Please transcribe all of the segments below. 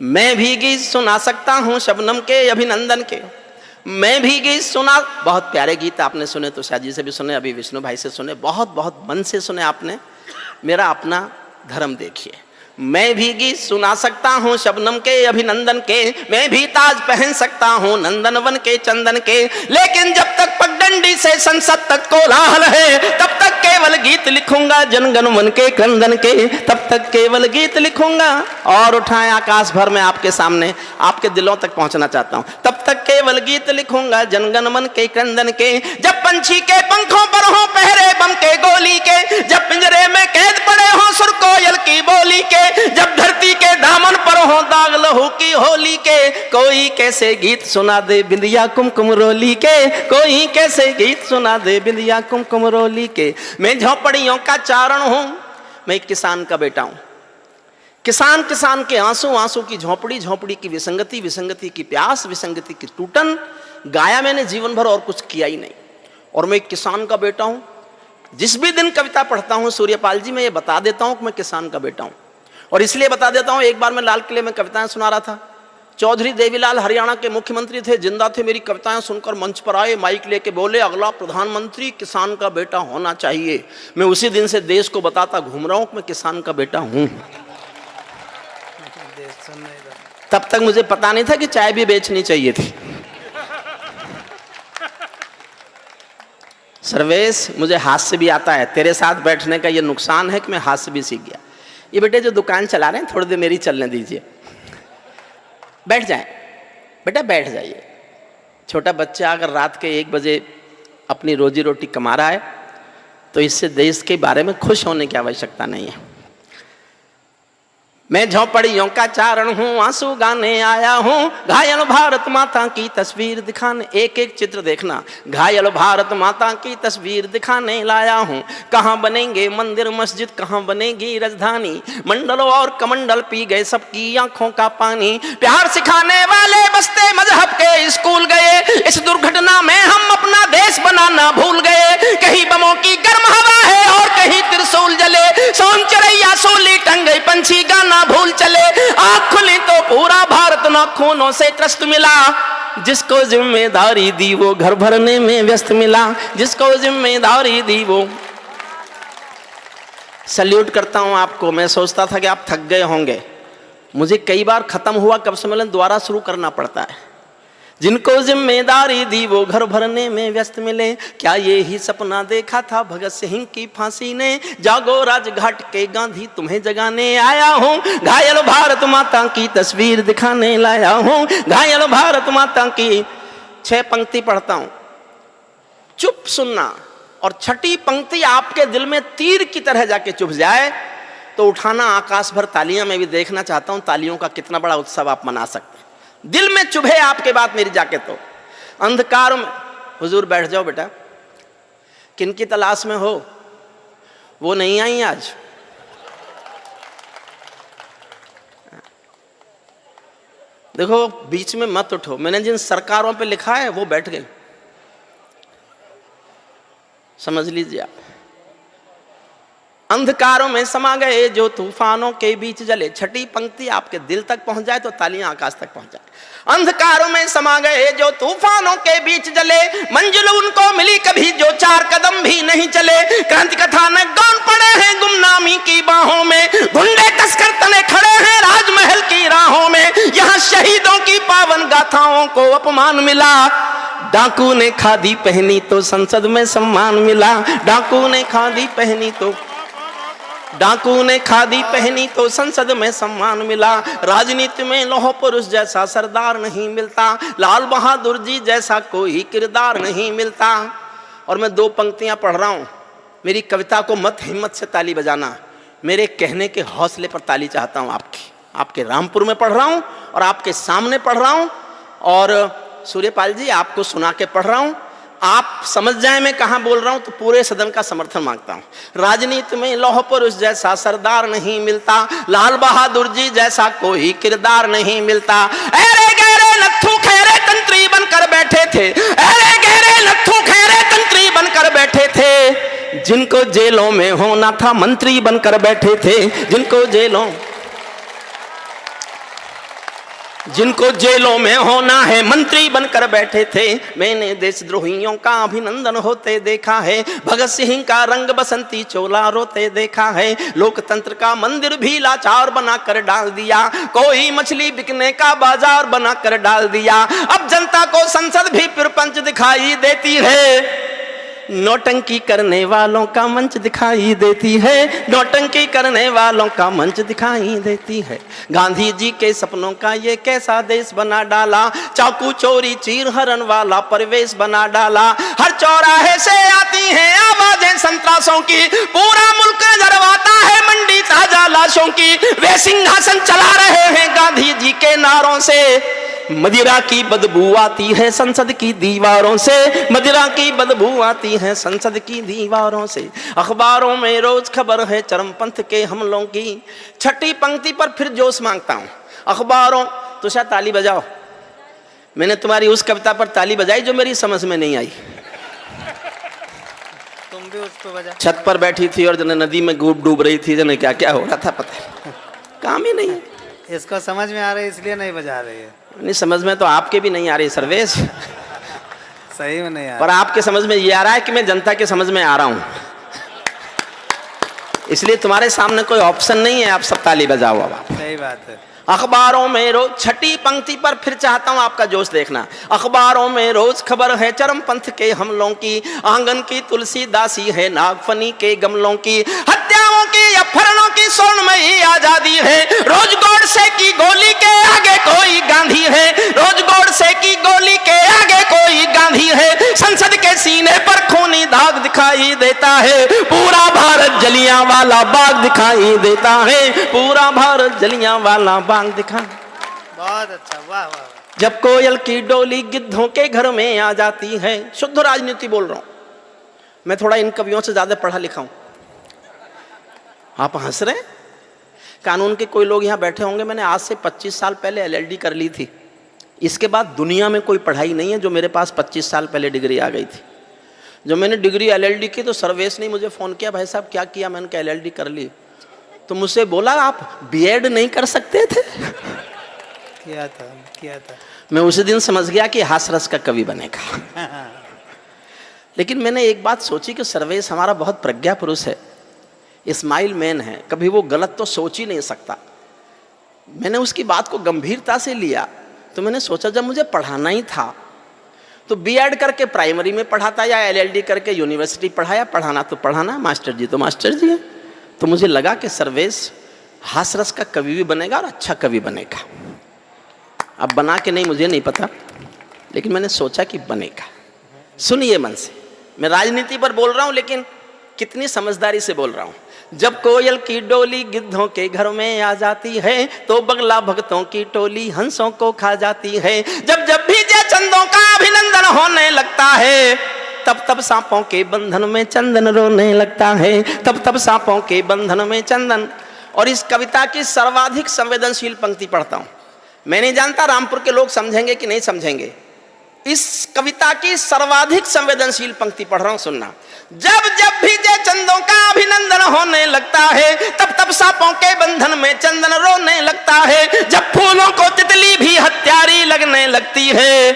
मैं भी गीत सुना सकता हूँ शबनम के अभिनंदन के, मैं भी गीत सुना। बहुत प्यारे गीत आपने सुने, तो शाह जी से भी सुने, अभी विष्णु भाई से सुने, बहुत बहुत मन से सुने आपने। मेरा अपना धर्म देखिए, मैं भी गीत सुना सकता हूँ शबनम के अभिनंदन के, मैं भी ताज पहन सकता हूँ नंदनवन के चंदन के, लेकिन जब तक पगडंडी से संसद तक कोलाहल है, तब तक केवल गीत लिखूंगा जनगण मन के क्रंदन के, तब तक केवल गीत लिखूंगा। और उठाएं आकाश भर में आपके सामने, आपके दिलों तक पहुंचना चाहता हूं। तब तक केवल गीत लिखूंगा जनगण मन के क्रंदन के, जब पंछी के पंखों पर हो पहरे बम के गोली के, जब पिंजरे में कैद पड़े हो सुर कोयल की बोली के, जब धरती के दामन पर हो दाग लहू की होली के, कोई कैसे गीत सुना दे बिंदिया कुमकुम रोली के, कोई कैसे गीत सुना दे बिंदिया कुमकुम रोली के। मैं झोपड़ियों का चारण हूं, मैं एक किसान का बेटा हूं। किसान किसान के आंसू, आंसू की झोपड़ी, झोपड़ी की विसंगति, विसंगति की प्यास, विसंगति की टूटन, गाया मैंने जीवन भर और कुछ किया ही नहीं। और मैं एक किसान का बेटा हूं। जिस भी दिन कविता पढ़ता हूं सूर्यपाल जी, मैं ये बता देता हूं कि मैं किसान का बेटा हूं। और इसलिए बता देता हूं, एक बार मैं लाल किले में कविताएं सुना रहा था, चौधरी देवीलाल हरियाणा के मुख्यमंत्री थे, जिंदा थे, मेरी कविताएं सुनकर मंच पर आए, माइक लेके बोले अगला प्रधानमंत्री किसान का बेटा होना चाहिए। मैं उसी दिन से देश को बताता घूम रहा हूं कि मैं किसान का बेटा हूं। तब तक मुझे पता नहीं था कि चाय भी बेचनी चाहिए थी। सर्वेश, मुझे हास्य भी आता है, तेरे साथ बैठने का ये नुकसान है कि मैं हास्य भी सीख गया। ये बेटे जो दुकान चला रहे हैं, थोड़ी देर मेरी चलने दीजिए, बैठ जाएं बेटा, बैठ जाइए। छोटा बच्चा अगर रात के 1 बजे अपनी रोजी रोटी कमा रहा है, तो इससे देश के बारे में खुश होने की आवश्यकता नहीं है। मैं झोपड़ियों का चारण हूँ, आंसू गाने आया हूँ, घायल भारत माता की तस्वीर दिखाने, एक एक चित्र देखना, घायल भारत माता की तस्वीर दिखाने लाया हूँ। कहाँ बनेंगे मंदिर मस्जिद, कहाँ बनेगी राजधानी, मंडलों और कमंडल पी गए सबकी आंखों का पानी। प्यार सिखाने वाले बसते मजहब के स्कूल गए, इस दुर्घटना में हम अपना देश बनाना भूल गए। कहीं बमों की गर्म हवा है और कहीं त्रिशूल जले, सोन चरैया सूली टंग गई, पंछी गाना भूल चले, आँख खुली तो पूरा भारत नाखूनों से त्रस्त मिला। जिसको जिम्मेदारी दी वो घर भरने में व्यस्त मिला, जिसको जिम्मेदारी दी वो। सल्यूट करता हूं आपको। मैं सोचता था कि आप थक गए होंगे, मुझे कई बार खत्म हुआ कब सम्मेलन दोबारा शुरू करना पड़ता है। जिनको जिम्मेदारी दी वो घर भरने में व्यस्त मिले, क्या ये ही सपना देखा था भगत सिंह की फांसी ने, जागो राजघाट के गांधी तुम्हें जगाने आया हूँ, घायल भारत माता की तस्वीर दिखाने लाया हूँ, घायल भारत माता की। 6 पंक्ति पढ़ता हूँ, चुप सुनना, और छठी पंक्ति आपके दिल में तीर की तरह जाके चुभ जाए तो उठाना आकाश भर तालियां। मैं भी देखना चाहता हूँ तालियों का कितना बड़ा उत्सव आप मना सकते हैं। दिल में चुभे आपके बात मेरी जाके तो। अंधकार में, हुजूर बैठ जाओ बेटा, किनकी तलाश में हो, वो नहीं आई आज। देखो बीच में मत उठो, मैंने जिन सरकारों पे लिखा है वो बैठ गई, समझ लीजिए आप। अंधकारों में समा गए जो तूफानों के बीच जले, छठी पंक्ति आपके दिल तक पहुंच जाए तो तालियां आकाश तक पहुंच जाए। अंधकारों में समा गए जो तूफानों के बीच जले, मंजिल उनको मिली कभी जो 4 कदम भी नहीं चले। क्रांति कथानक गौन पड़े हैं गुमनामी की बाहों में, गुंडे तस्कर तने खड़े हैं राजमहल की राहों में। यहाँ शहीदों की पावन गाथाओं को अपमान मिला, डाकू ने खादी पहनी तो संसद में सम्मान मिला, डाकू ने खादी पहनी तो, डाकू ने खादी पहनी तो संसद में सम्मान मिला। राजनीति में लौह पुरुष जैसा सरदार नहीं मिलता, लाल बहादुर जी जैसा कोई किरदार नहीं मिलता। और मैं 2 पंक्तियां पढ़ रहा हूं, मेरी कविता को मत हिम्मत से ताली बजाना, मेरे कहने के हौसले पर ताली चाहता हूं आपकी। आपके रामपुर में पढ़ रहा हूं और आपके सामने पढ़ रहा हूं, और सूर्यपाल जी आपको सुना के पढ़ रहा हूं। आप समझ जाए मैं कहाँ बोल रहा हूं तो पूरे सदन का समर्थन मांगता हूं। राजनीति में लौह पुरुष जैसा सरदार नहीं मिलता, लाल बहादुर जी जैसा कोई किरदार नहीं मिलता। अरे गहरे नत्थू खैरे तंत्री बनकर बैठे थे, अरे गहरे नत्थू खैरे तंत्री बनकर बैठे थे, जिनको जेलों में होना था मंत्री बनकर बैठे थे, जिनको जेलों। जिनको जेलों में होना है मंत्री बनकर बैठे थे, मैंने देशद्रोहियों का अभिनंदन होते देखा है। भगत सिंह का रंग बसंती चोला रोते देखा है। लोकतंत्र का मंदिर भी लाचार बनाकर डाल दिया, कोई मछली बिकने का बाजार बनाकर डाल दिया। अब जनता को संसद भी प्रपंच दिखाई देती है, नौटंकी करने वालों का मंच दिखाई देती है, नौटंकी करने वालों का मंच दिखाई देती है। गांधी जी के सपनों का ये कैसा देश बना डाला, चाकू चोरी चीर हरण वाला परिवेश बना डाला। हर चौराहे से आती हैं आवाजें संतरासों की, पूरा मुल्क जरवाता है मंडी ताजा लाशों की। वे सिंहासन चला रहे हैं गांधी जी के नारों से, मदिरा की बदबू आती है संसद की दीवारों से, मदिरा की बदबू आती है संसद की दीवारों से। अखबारों में रोज खबर है चरमपंथ के हमलों की, छठी पंक्ति पर फिर जोश मांगता हूं। अखबारों, तो शायद ताली बजाओ, मैंने तुम्हारी उस कविता पर ताली बजाई जो मेरी समझ में नहीं आई। तुम भी उसको बजा। छत पर बैठी थी और जने नदी में डूब रही थी, जने क्या क्या हो रहा था पता काम ही नहीं है। इसको समझ में आ रहा है इसलिए नहीं बजा रही है। नहीं समझ में तो आपके भी नहीं आ रही सर्वेश, सही में नहीं आ रहा। पर आपके समझ में ये आ रहा है कि मैं जनता के समझ में आ रहा हूं, इसलिए तुम्हारे सामने कोई ऑप्शन नहीं है, आप सब ताली बजाओ। अब आप, सही बात है। अखबारों में रोज, छठी पंक्ति पर फिर चाहता हूं आपका जोश देखना। अखबारों में रोज खबर है चरमपंथ के हमलों की, आंगन की तुलसी दासी है नागफनी के गमलों की। हत्याओं की अपहरणों की स्वर्णमयी आजादी है, रोज गोडसे की गोली के आगे कोई गांधी है, रोज गोडसे की गोली के आगे कोई गांधी है। संसद के सीने पर खूनी दाग दिखाई देता है, पूरा भारत जलियांवाला बाग दिखाई देता है, पूरा भारत जलियांवाला बाग दिखा। बहुत अच्छा, वाह वाह। जब कोयल की डोली गिद्धों के घर में आ जाती है, शुद्ध राजनीति बोल रहा हूं मैं, थोड़ा इन कवियों से ज्यादा पढ़ा लिखा हूं। आप हंस रहे हैं? कानून के कोई लोग यहां बैठे होंगे, मैंने आज से 25 साल पहले एलएलडी कर ली थी, इसके बाद दुनिया में कोई पढ़ाई नहीं है जो मेरे पास 25 साल पहले डिग्री आ गई थी। जो मैंने डिग्री एलएलडी की तो सर्वेश ने मुझे फ़ोन किया, भाई साहब क्या किया? मैंने कहा एलएलडी कर ली। तो मुझसे बोला आप बीएड नहीं कर सकते थे? किया था। मैं उसी दिन समझ गया कि हासरस का कवि बनेगा। लेकिन मैंने एक बात सोची कि सर्वेश हमारा बहुत प्रज्ञा पुरुष है, स्माइल मैन है, कभी वो गलत तो सोच ही नहीं सकता। मैंने उसकी बात को गंभीरता से लिया, तो मैंने सोचा जब मुझे पढ़ाना ही था तो बीएड करके प्राइमरी में पढ़ाता या एलएलडी करके यूनिवर्सिटी पढ़ाया। पढ़ाना तो पढ़ाना, मास्टर जी तो मास्टर जी है। तो मुझे लगा कि सर्वेश हासरस का कवि भी बनेगा और अच्छा कवि बनेगा। अब बना के नहीं मुझे नहीं पता, लेकिन मैंने सोचा कि बनेगा। सुनिए मन से, मैं राजनीति पर बोल रहा हूं लेकिन कितनी समझदारी से बोल रहा हूं। जब कोयल की डोली गिद्धों के घर में आ जाती है, तो बगला भक्तों की टोली हंसों को खा जाती है। जब जब भी जय चंदों का अभिनंदन होने लगता है, तब तब सांपों के बंधन में चंदन रोने लगता है, तब तब सांपों के बंधन में चंदन। और इस कविता की सर्वाधिक संवेदनशील पंक्ति पढ़ता हूं। मैं नहीं जानता रामपुर के लोग समझेंगे कि नहीं समझेंगे। इस कविता की सर्वाधिक संवेदनशील पंक्ति पढ़ रहा हूं, सुनना। जब जब भी जय चंदों का अभिनंदन होने लगता है, तब तब सांपों के बंधन में चंदन रोने लगता है। जब फूलों को तितली भी हत्यारी लगने लगती है,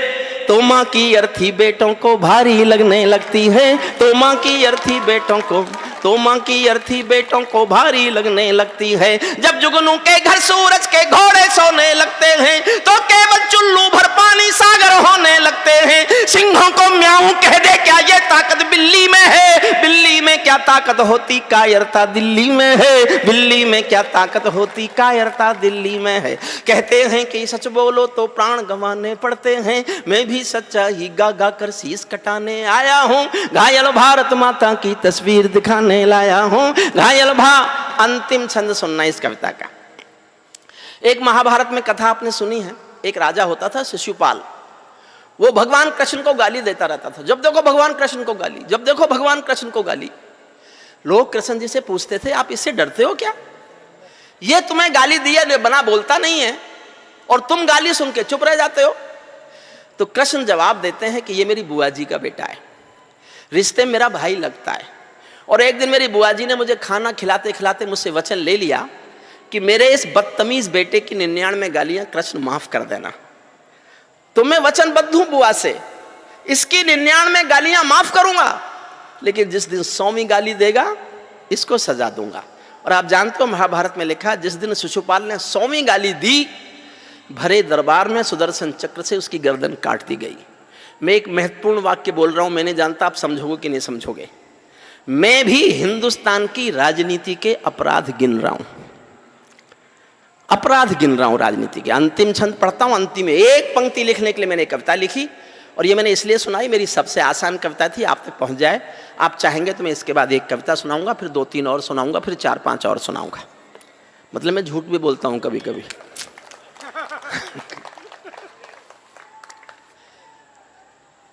तो माँ की अर्थी बेटों को भारी लगने लगती है, तो माँ की अर्थी बेटों को, तो माँ की अर्थी बेटों को भारी लगने लगती है। जब जुगनू के घर सूरज के घोड़े सोने लगते हैं, तो केवल चुल्लू भर पानी सागर होने लगते हैं। सिंहों को म्याऊं कह दे क्या ये ताकत बिल्ली में है, बिल्ली में क्या ताकत होती कायरता दिल्ली में है, बिल्ली में क्या ताकत होती कायरता दिल्ली में है। कहते हैं कि सच बोलो तो प्राण गंवाने पड़ते हैं, मैं भी सच्चा ही गा गा कर शीश कटाने आया हूँ। घायल भारत माता की तस्वीर दिखाने लाया हूँ, घायल अंतिम छंद सुनना इस कविता का। एक महाभारत में कथा आपने सुनी है। एक राजा होता था शिशुपाल, वो भगवान कृष्ण को गाली देता रहता था। जब देखो भगवान कृष्ण को गाली, जब देखो भगवान कृष्ण को गाली। लोग कृष्ण जी से पूछते थे आप इससे डरते हो क्या? ये तुम्हें गाली दिया बना बोलता नहीं है और तुम गाली सुन के चुप रह जाते हो। तो कृष्ण जवाब देते हैं कि ये मेरी बुआ जी का बेटा है, रिश्ते मेरा भाई लगता है। और एक दिन मेरी बुआ जी ने मुझे खाना खिलाते खिलाते मुझसे वचन ले लिया कि मेरे इस बदतमीज बेटे की 99 गालियां कृष्ण माफ कर देना। तो मैं वचनबद्ध हूं बुआ से, इसकी 99 गालियां माफ करूंगा, लेकिन जिस दिन 100वीं गाली देगा इसको सजा दूंगा। और आप जानते हो महाभारत में लिखा, जिस दिन शिशुपाल ने 100वीं गाली दी, भरे दरबार में सुदर्शन चक्र से उसकी गर्दन काट दी गई। मैं एक महत्वपूर्ण वाक्य बोल रहा हूं, मैं नहीं जानता आप समझोगे कि नहीं समझोगे। मैं भी हिंदुस्तान की राजनीति के अपराध गिन रहा हूं, अपराध गिन रहा हूं राजनीति के। अंतिम छंद पढ़ता हूं, अंतिम एक पंक्ति लिखने के लिए मैंने कविता लिखी, और ये मैंने इसलिए सुनाई, मेरी सबसे आसान कविता थी, आप तक पहुंच जाए। आप चाहेंगे तो मैं इसके बाद एक कविता सुनाऊंगा, फिर 2-3 और सुनाऊंगा, फिर 4-5 और सुनाऊंगा। मतलब मैं झूठ भी बोलता हूं कभी कभी।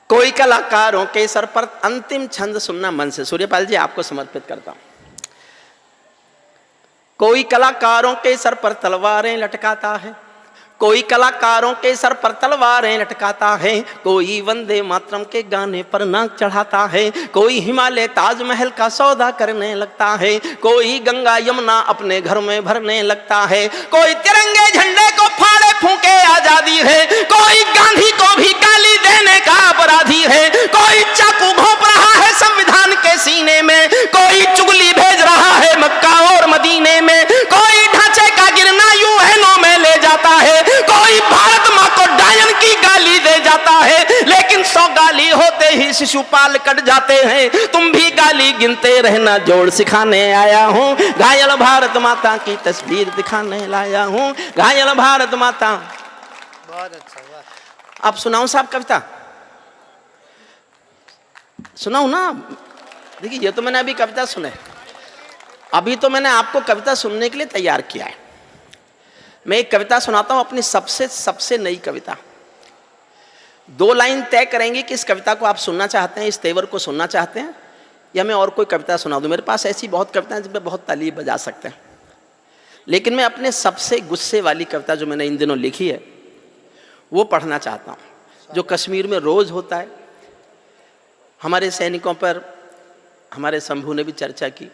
कोई कलाकारों के सर पर, अंतिम छंद सुनना मन से, सूर्यपाल जी आपको समर्पित करता हूं। कोई कलाकारों के सर पर तलवारें लटकाता है, कोई कलाकारों के सर पर तलवारें लटकाता है, कोई वंदे मातरम के गाने पर नाक चढ़ाता है, कोई हिमालय ताजमहल का सौदा करने लगता है, कोई गंगा यमुना अपने घर में भरने लगता है, कोई तिरंगे झंडे को फाड़े फूंके आजादी है, कोई गांधी को भी गाली देने का अपराधी है, कोई चाकू घोंप रहा है संविधान के सीने में, कोई चुगली भेज रहा है मक्का और मदीने में, कोई ढांचे का गिरना यूएनओ में ले जाता है, कोई भारत मां को डायन की गाली दे जाता है, लेकिन 100 गाली होते ही शिशुपाल कट जाते हैं। तुम भी गाली गिनते रहना, जोड़ सिखाने आया हूं, घायल भारत माता की तस्वीर दिखाने लाया हूं, घायल भारत माता। बहुत अच्छा, वाह। आप सुनाऊं साहब कविता? सुनाऊं ना? देखिए ये तो मैंने अभी कविता सुने, अभी तो मैंने आपको कविता सुनने के लिए तैयार किया है। मैं एक कविता सुनाता हूं, अपनी सबसे नई कविता। 2 लाइन तय करेंगे कि इस कविता को आप सुनना चाहते हैं, इस तेवर को सुनना चाहते हैं, या मैं और कोई कविता सुना दूं। मेरे पास ऐसी बहुत कविताएं जिन पर बहुत ताली बजा सकते हैं, लेकिन मैं अपने सबसे गुस्से वाली कविता जो मैंने इन दिनों लिखी है वो पढ़ना चाहता हूं, जो कश्मीर में रोज होता है। हमारे सैनिकों पर हमारे शंभू ने भी चर्चा की।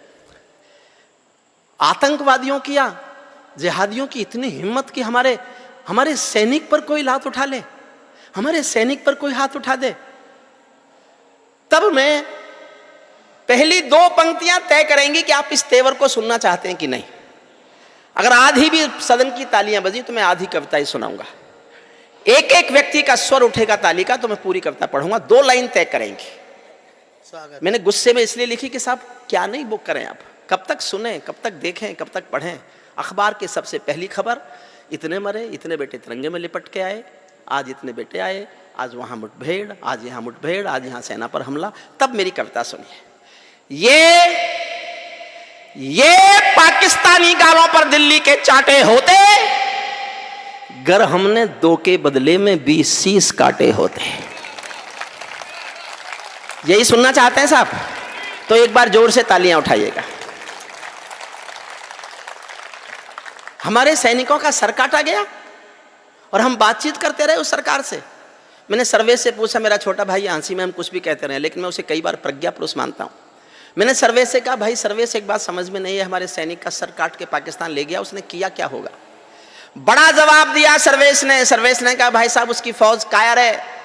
आतंकवादियों की या जिहादियों की इतनी हिम्मत कि हमारे सैनिक पर कोई लात उठा ले, हमारे सैनिक पर कोई हाथ उठा दे। तब मैं पहली 2 पंक्तियां तय करेंगी कि आप इस तेवर को सुनना चाहते हैं कि नहीं। अगर आधी भी सदन की तालियां बजी तो मैं आधी कविता ही सुनाऊंगा। एक व्यक्ति का स्वर उठेगा ताली का तो मैं पूरी कविता पढ़ूंगा। 2 लाइन तय करेंगे। मैंने गुस्से में इसलिए लिखी कि साहब क्या नहीं बुक करें, आप कब तक सुने, कब तक देखें, कब तक पढ़ें। अखबार की सबसे पहली खबर, इतने मरे, इतने बेटे तिरंगे में लिपट के आए, आज इतने बेटे आए, आज वहां मुठभेड़, आज यहाँ मुठभेड़, आज यहाँ सेना पर हमला। तब मेरी कविता सुनिए। ये पाकिस्तानी गालों पर दिल्ली के चाटे होते, गर हमने 2 के बदले में 20 शीश काटे होते। यही सुनना चाहते हैं साहब? तो एक बार जोर से तालियां उठाइएगा। हमारे सैनिकों का सर काटा गया और हम बातचीत करते रहे उस सरकार से। मैंने सर्वेश से पूछा, मेरा छोटा भाई आंसी में हम कुछ भी कहते रहे, लेकिन मैं उसे कई बार प्रज्ञा पुरुष मानता हूं। मैंने सर्वेश से कहा, भाई सर्वेश एक बात समझ में नहीं है, हमारे सैनिक का सर काट के पाकिस्तान ले गया, उसने किया क्या होगा? बड़ा जवाब दिया सर्वेश ने कहा, भाई साहब उसकी फौज कायर है,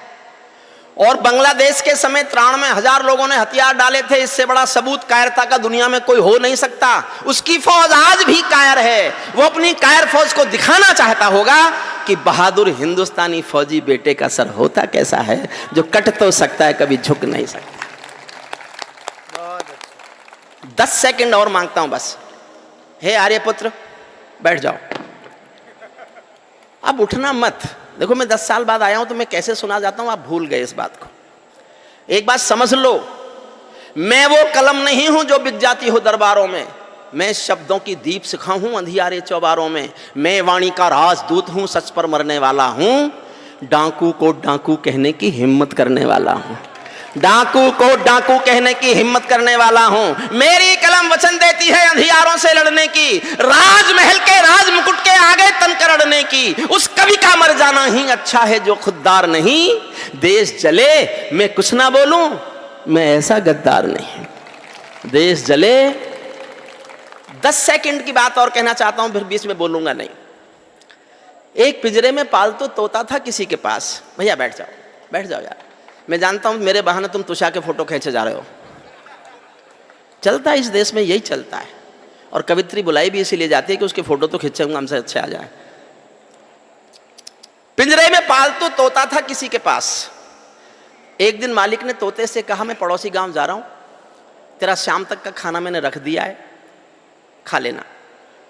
और बांग्लादेश के समय 93,000 लोगों ने हथियार डाले थे, इससे बड़ा सबूत कायरता का दुनिया में कोई हो नहीं सकता। उसकी फौज आज भी कायर है। वो अपनी कायर फौज को दिखाना चाहता होगा कि बहादुर हिंदुस्तानी फौजी बेटे का सर होता कैसा है, जो कट तो सकता है, कभी झुक नहीं सकता। 10 सेकंड और मांगता हूं बस। हे आर्यपुत्र, बैठ जाओ, अब उठना मत। देखो मैं 10 साल बाद आया हूं तो मैं कैसे सुना जाता हूं, आप भूल गए इस बात को। एक बात समझ लो, मैं वो कलम नहीं हूं जो बिक जाती हो दरबारों में। मैं शब्दों की दीप शिखा हूं अंधियारे चौबारों में। मैं वाणी का राजदूत हूं, सच पर मरने वाला हूं, डाकू को डाकू कहने की हिम्मत करने वाला हूं, डाकू को डाकू कहने की हिम्मत करने वाला हूं। मेरी कलम वचन देती है अंधियारों से लड़ने की, राजमहल के राज मुकुट के आगे तनकर अड़ने की। उस कवि का मर जाना ही अच्छा है जो खुददार नहीं। देश जले मैं कुछ ना बोलूं, मैं ऐसा गद्दार नहीं। देश जले 10 सेकंड की बात और कहना चाहता हूं, फिर बीच में बोलूंगा नहीं। एक पिंजरे में पालतू तोता था किसी के पास। भैया बैठ जाओ, बैठ जाओ यार, मैं जानता हूं मेरे बहाने तुम तुषा के फोटो खींचे जा रहे हो। चलता है इस देश में, यही चलता है। और कवित्री बुलाई भी इसीलिए जाती है कि उसके फोटो तो खींचेंगे हमसे अच्छे आ जाए। पिंजरे में पालतू तोता था किसी के पास। एक दिन मालिक ने तोते से कहा, मैं पड़ोसी गांव जा रहा हूं, तेरा शाम तक का खाना मैंने रख दिया है, खा लेना।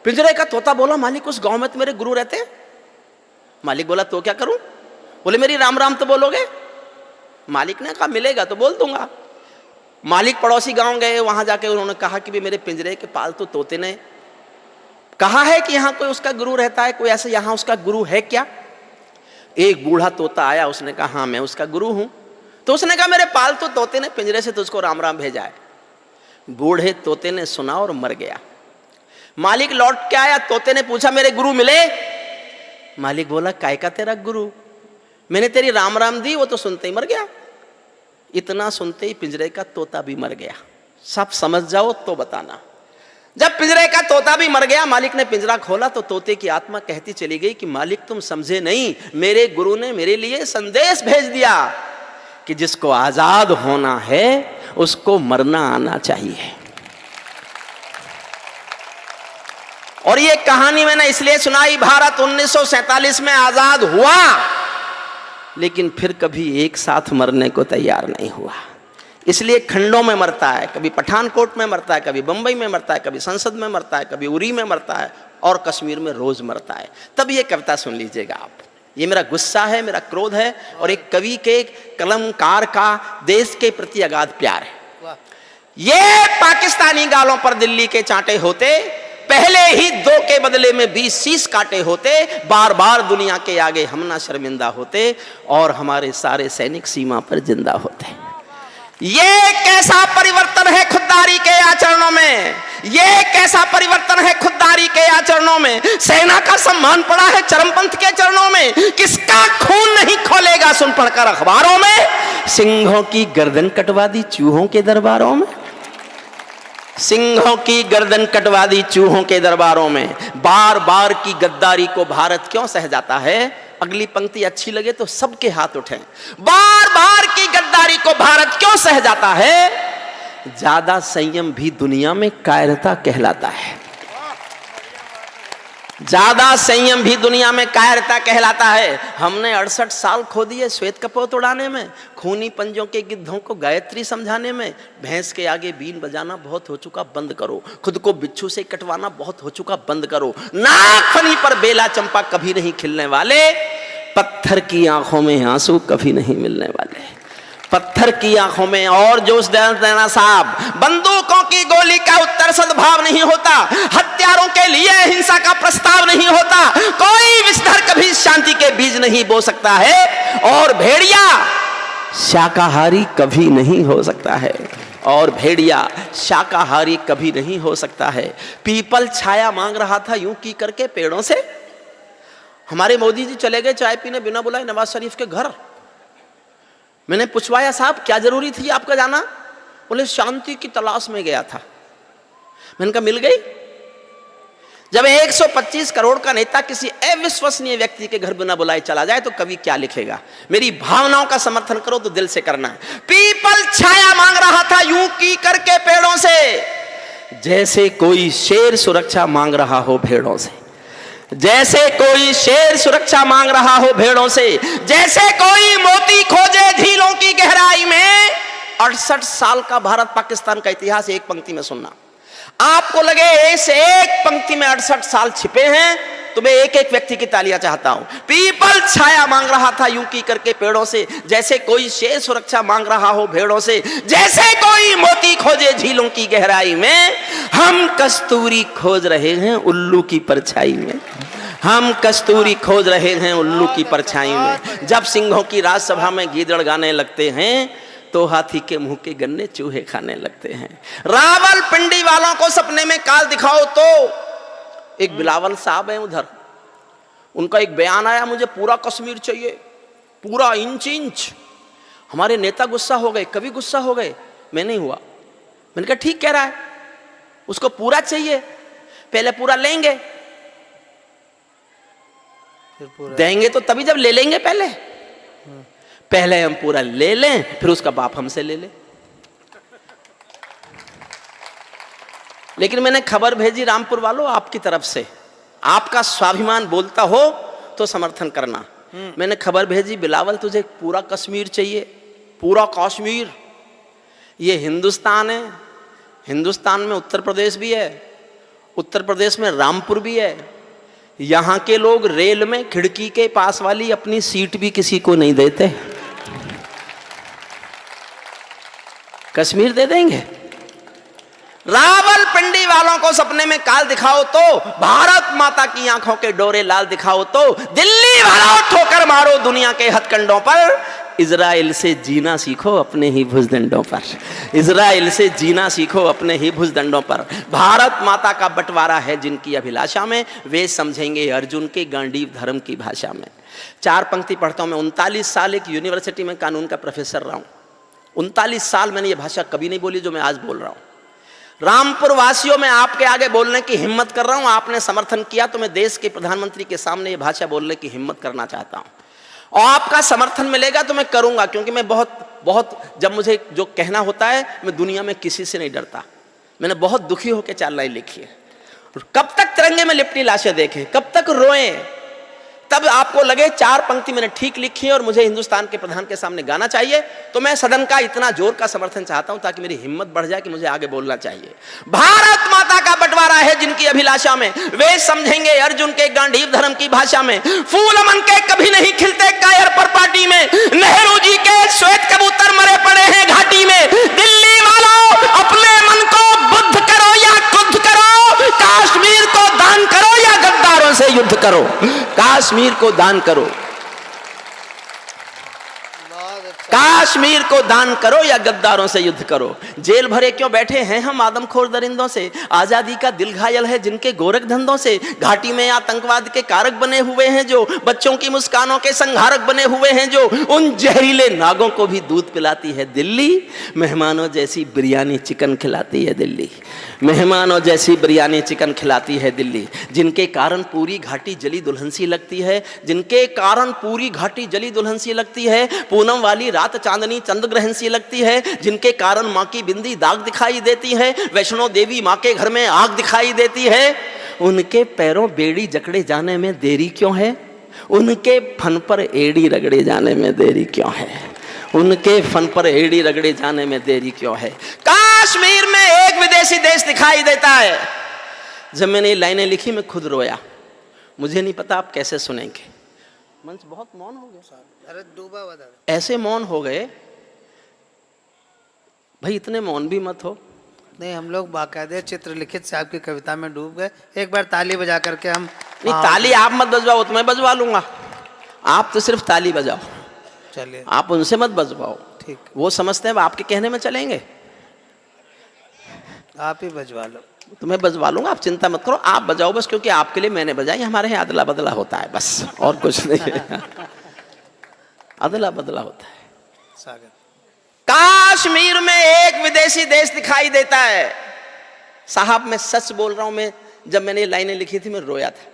पिंजरे का तोता बोला, मालिक उस गांव में तो मेरे गुरु रहते हैं। मालिक बोला, तो क्या करूं? बोले, मेरी राम राम तो बोलोगे? मालिक ने कहा, मिलेगा तो बोल दूंगा। मालिक पड़ोसी गांव गए, वहां जाके उन्होंने कहा कि भी मेरे पिंजरे के पालतू तोते ने कहा है कि यहाँ कोई उसका गुरु रहता है, कोई ऐसे यहाँ उसका गुरु है क्या? एक बूढ़ा तोता आया, उसने कहा, हाँ मैं उसका गुरु हूं। तो उसने कहा, मेरे पालतू तोते ने पिंजरे से तुझको राम राम भेजा है। बूढ़े तोते ने सुना और मर गया। मालिक लौट के आया, तोते ने पूछा, मेरे गुरु मिले? मालिक बोला, काय का तेरा गुरु, मैंने तेरी राम राम दी, वो तो सुनते ही मर गया। इतना सुनते ही पिंजरे का तोता भी मर गया। सब समझ जाओ तो बताना। जब पिंजरे का तोता भी मर गया, मालिक ने पिंजरा खोला तो तोते की आत्मा कहती चली गई कि मालिक तुम समझे नहीं, मेरे गुरु ने मेरे लिए संदेश भेज दिया कि जिसको आजाद होना है उसको मरना आना चाहिए। और ये कहानी मैंने इसलिए सुनाई, भारत 1947 में आजाद हुआ, लेकिन फिर कभी एक साथ मरने को तैयार नहीं हुआ। इसलिए खंडों में मरता है, कभी पठानकोट में मरता है, कभी बंबई में मरता है, कभी संसद में मरता है, कभी उरी में मरता है, और कश्मीर में रोज मरता है। तब ये कविता सुन लीजिएगा आप। ये मेरा गुस्सा है, मेरा क्रोध है, और एक कवि के, कलमकार का देश के प्रति अगाध प्यार है। ये पाकिस्तानी गालों पर दिल्ली के चांटे होते, पहले ही 2 के बदले में 20 शीश काटे होते, बार बार दुनिया के आगे हम ना शर्मिंदा होते, और हमारे सारे सैनिक सीमा पर जिंदा होते। ये कैसा परिवर्तन है खुददारी के आचरणों में, ये कैसा परिवर्तन है खुददारी के आचरणों में। सेना का सम्मान पड़ा है चरमपंथ के चरणों में, किसका खून नहीं खोलेगा सुन पढ़कर अखबारों में। सिंहों की गर्दन कटवा दी चूहों के दरबारों में, सिंहों की गर्दन कटवा दी चूहों के दरबारों में। बार बार की गद्दारी को भारत क्यों सह जाता है? अगली पंक्ति अच्छी लगे तो सबके हाथ उठें। बार बार की गद्दारी को भारत क्यों सह जाता है? ज्यादा संयम भी दुनिया में कायरता कहलाता है। ज्यादा संयम भी दुनिया में कायरता कहलाता है। हमने 68 साल खो दिए श्वेत कपोत उड़ाने में, खूनी पंजों के गिद्धों को गायत्री समझाने में। भैंस के आगे बीन बजाना बहुत हो चुका, बंद करो। खुद को बिच्छू से कटवाना बहुत हो चुका, बंद करो। नागफनी पर बेला चंपा कभी नहीं खिलने वाले, पत्थर की आंखों में आंसू कभी नहीं मिलने वाले। पत्थर की आंखों में और जोश देना साहब, बंदूकों की गोली का उत्तर सद्भाव नहीं होता, हत्यारों के लिए हिंसा का प्रस्ताव नहीं होता, कोई विषधर कभी शांति के बीज नहीं बो सकता है, और भेड़िया शाकाहारी कभी नहीं हो सकता है, और भेड़िया शाकाहारी कभी नहीं हो सकता है। पीपल छाया मांग रहा था यूं की करके पेड़ों से। हमारे मोदी जी चले गए चाय पीने बिना बुलाए नवाज शरीफ के घर। मैंने पूछवाया, साहब क्या जरूरी थी आपका जाना? बोले शांति की तलाश में गया था। मैंने कहा मिल गई? जब 125 करोड़ का नेता किसी अविश्वसनीय व्यक्ति के घर बिना बुलाए चला जाए तो कवि क्या लिखेगा? मेरी भावनाओं का समर्थन करो तो दिल से करना है। पीपल छाया मांग रहा था यूं की करके पेड़ों से, जैसे कोई शेर सुरक्षा मांग रहा हो भेड़ों से, जैसे कोई शेर सुरक्षा मांग रहा हो भेड़ों से, जैसे कोई मोती खोजे झीलों की गहराई में। 68 साल का भारत पाकिस्तान का इतिहास एक पंक्ति में सुनना। आपको लगे इस एक पंक्ति में 68 साल छिपे हैं तो मैं एक एक व्यक्ति की तालियां चाहता हूं। पीपल छाया मांग रहा था यूं की करके पेड़ों से, जैसे कोई शेर सुरक्षा मांग रहा हो भेड़ों से, जैसे कोई मोती खोजे झीलों की गहराई में। हम कस्तूरी खोज रहे हैं उल्लू की परछाई में, हम कस्तूरी खोज रहे हैं उल्लू की परछाई में। जब सिंहों की राजसभा में गीदड़ गाने लगते हैं तो हाथी के मुंह के गन्ने चूहे खाने लगते हैं। रावलपिंडी वालों को सपने में काल दिखाओ तो एक बिलावल साहब है उधर, उनका एक बयान आया, मुझे पूरा कश्मीर चाहिए, पूरा इंच इंच। हमारे नेता गुस्सा हो गए, कभी गुस्सा हो गए, मैं नहीं हुआ। मैंने कहा ठीक कह रहा है, उसको पूरा चाहिए। पहले पूरा लेंगे, फिर पूरा देंगे तो तभी जब ले लेंगे। पहले हम पूरा ले लें, फिर उसका बाप हमसे ले ले। लेकिन मैंने खबर भेजी रामपुर वालों आपकी तरफ से, आपका स्वाभिमान बोलता हो तो समर्थन करना। मैंने खबर भेजी बिलावल तुझे पूरा कश्मीर चाहिए, पूरा कश्मीर। ये हिंदुस्तान है, हिंदुस्तान में उत्तर प्रदेश भी है, उत्तर प्रदेश में रामपुर भी है। यहां के लोग रेल में खिड़की के पास वाली अपनी सीट भी किसी को नहीं देते, कश्मीर दे देंगे। रावलपिंडी वालों को सपने में काल दिखाओ तो, भारत माता की आंखों के डोरे लाल दिखाओ तो, दिल्ली वालों ठोकर मारो दुनिया के हथकंडों पर। इजराइल से जीना सीखो अपने ही भुजदंडों पर, इजराइल से जीना सीखो अपने ही भुजदंडों पर। भारत माता का बंटवारा है जिनकी अभिलाषा में, वे समझेंगे अर्जुन के गांडीव धर्म की भाषा में। 4 पंक्ति पढ़ता हूं मैं। 39 साल एक यूनिवर्सिटी में कानून का प्रोफेसर रहा हूं। 39 साल मैंने ये भाषा कभी नहीं बोली जो मैं आज बोल रहा हूं। रामपुर वासियों में आपके आगे बोलने की हिम्मत कर रहा हूं। आपने समर्थन किया तो मैं देश के प्रधानमंत्री के सामने ये भाषा बोलने की हिम्मत करना चाहता हूं, और आपका समर्थन मिलेगा तो मैं करूंगा, क्योंकि मैं बहुत जब मुझे जो कहना होता है मैं दुनिया में किसी से नहीं डरता। मैंने बहुत दुखी होकर 4 लाइन लिखी है। कब तक तिरंगे में लिपटी लाशें देखें, कब तक रोएं, तब आपको लगे 4 पंक्ति मैंने ठीक लिखी है और मुझे हिंदुस्तान के प्रधान के सामने गाना चाहिए, तो मैं सदन का इतना जोर का समर्थन चाहता हूं ताकि मेरी हिम्मत बढ़ जाए कि मुझे आगे बोलना चाहिए। भारत माता का बंटवारा है जिनकी अभिलाषा में, वे समझेंगे अर्जुन के गांडीव धर्म की भाषा में। फूल मन के कभी नहीं खिलते कायर पर पार्टी में, नेहरू जी के श्वेत कबूतर मरे पड़े हैं घाटी में। दिल्ली वालों अपने मन को बुद्ध करो या कुद्ध करो, काश्मीर को दान करो या गद्दारों से युद्ध करो, काश्मीर को दान करो, काश्मीर को दान करो या गद्दारों से युद्ध करो। जेल भरे क्यों बैठे हैं हम आदमखोर दरिंदों से, आजादी का दिल घायल है जिनके गोरख धंधों से। घाटी में आतंकवाद के कारक बने हुए हैं जो, बच्चों की मुस्कानों के संहारक बने हुए हैं जो, उन जहरीले नागों को भी दूध पिलाती है दिल्ली, मेहमानों जैसी बिरयानी चिकन खिलाती है दिल्ली, मेहमानों जैसी बिरयानी चिकन खिलाती है दिल्ली। जिनके कारण पूरी घाटी जली दुल्हन सी लगती है, जिनके कारण पूरी घाटी जली दुल्हन सी लगती है, पूनम वाली रात चांदनी चंद्र ग्रहण सी लगती है, जिनके कारण मां की बिंदी दाग दिखाई देती है, वैष्णो देवी मां के घर में आग दिखाई देती है। उनके पैरों बेड़ी जकड़े जाने में देरी क्यों है, उनके फन पर एड़ी रगड़े जाने में देरी क्यों है, उनके फन पर एड़ी रगड़े जाने में देरी क्यों है। कश्मीर में एक विदेशी देश दिखाई देता है। जब मैंने ये लाइनें लिखी मैं खुद रोया। मुझे नहीं पता आप कैसे सुनेंगे। मंच बहुत मौन हो गया, अरे डूबा हुआ था। ऐसे मौन हो गए भाई, इतने मौन भी मत हो। नहीं, हम लोग बाकायदे चित्रलिखित से आपकी कविता में डूब गए। एक बार ताली बजा करके हम। नहीं, ताली आप मत बजवाओ तो मैं बजवा लूंगा, आप तो सिर्फ ताली बजाओ। चलिए, आप उनसे मत बजवाओ, ठीक, वो समझते हैं आपके कहने में चलेंगे। आप ही बजवा लो। तो मैं बजवा लूंगा, आप चिंता मत करो, आप बजाओ बस, क्योंकि आपके लिए मैंने बजाई। हमारे यहाँ अदला बदला होता है बस, और कुछ नहीं। अदला बदला होता है। स्वागत। कश्मीर में एक विदेशी देश दिखाई देता है। साहब मैं सच बोल रहा हूं, मैं जब मैंने ये लाइनें लिखी थी मैं रोया था।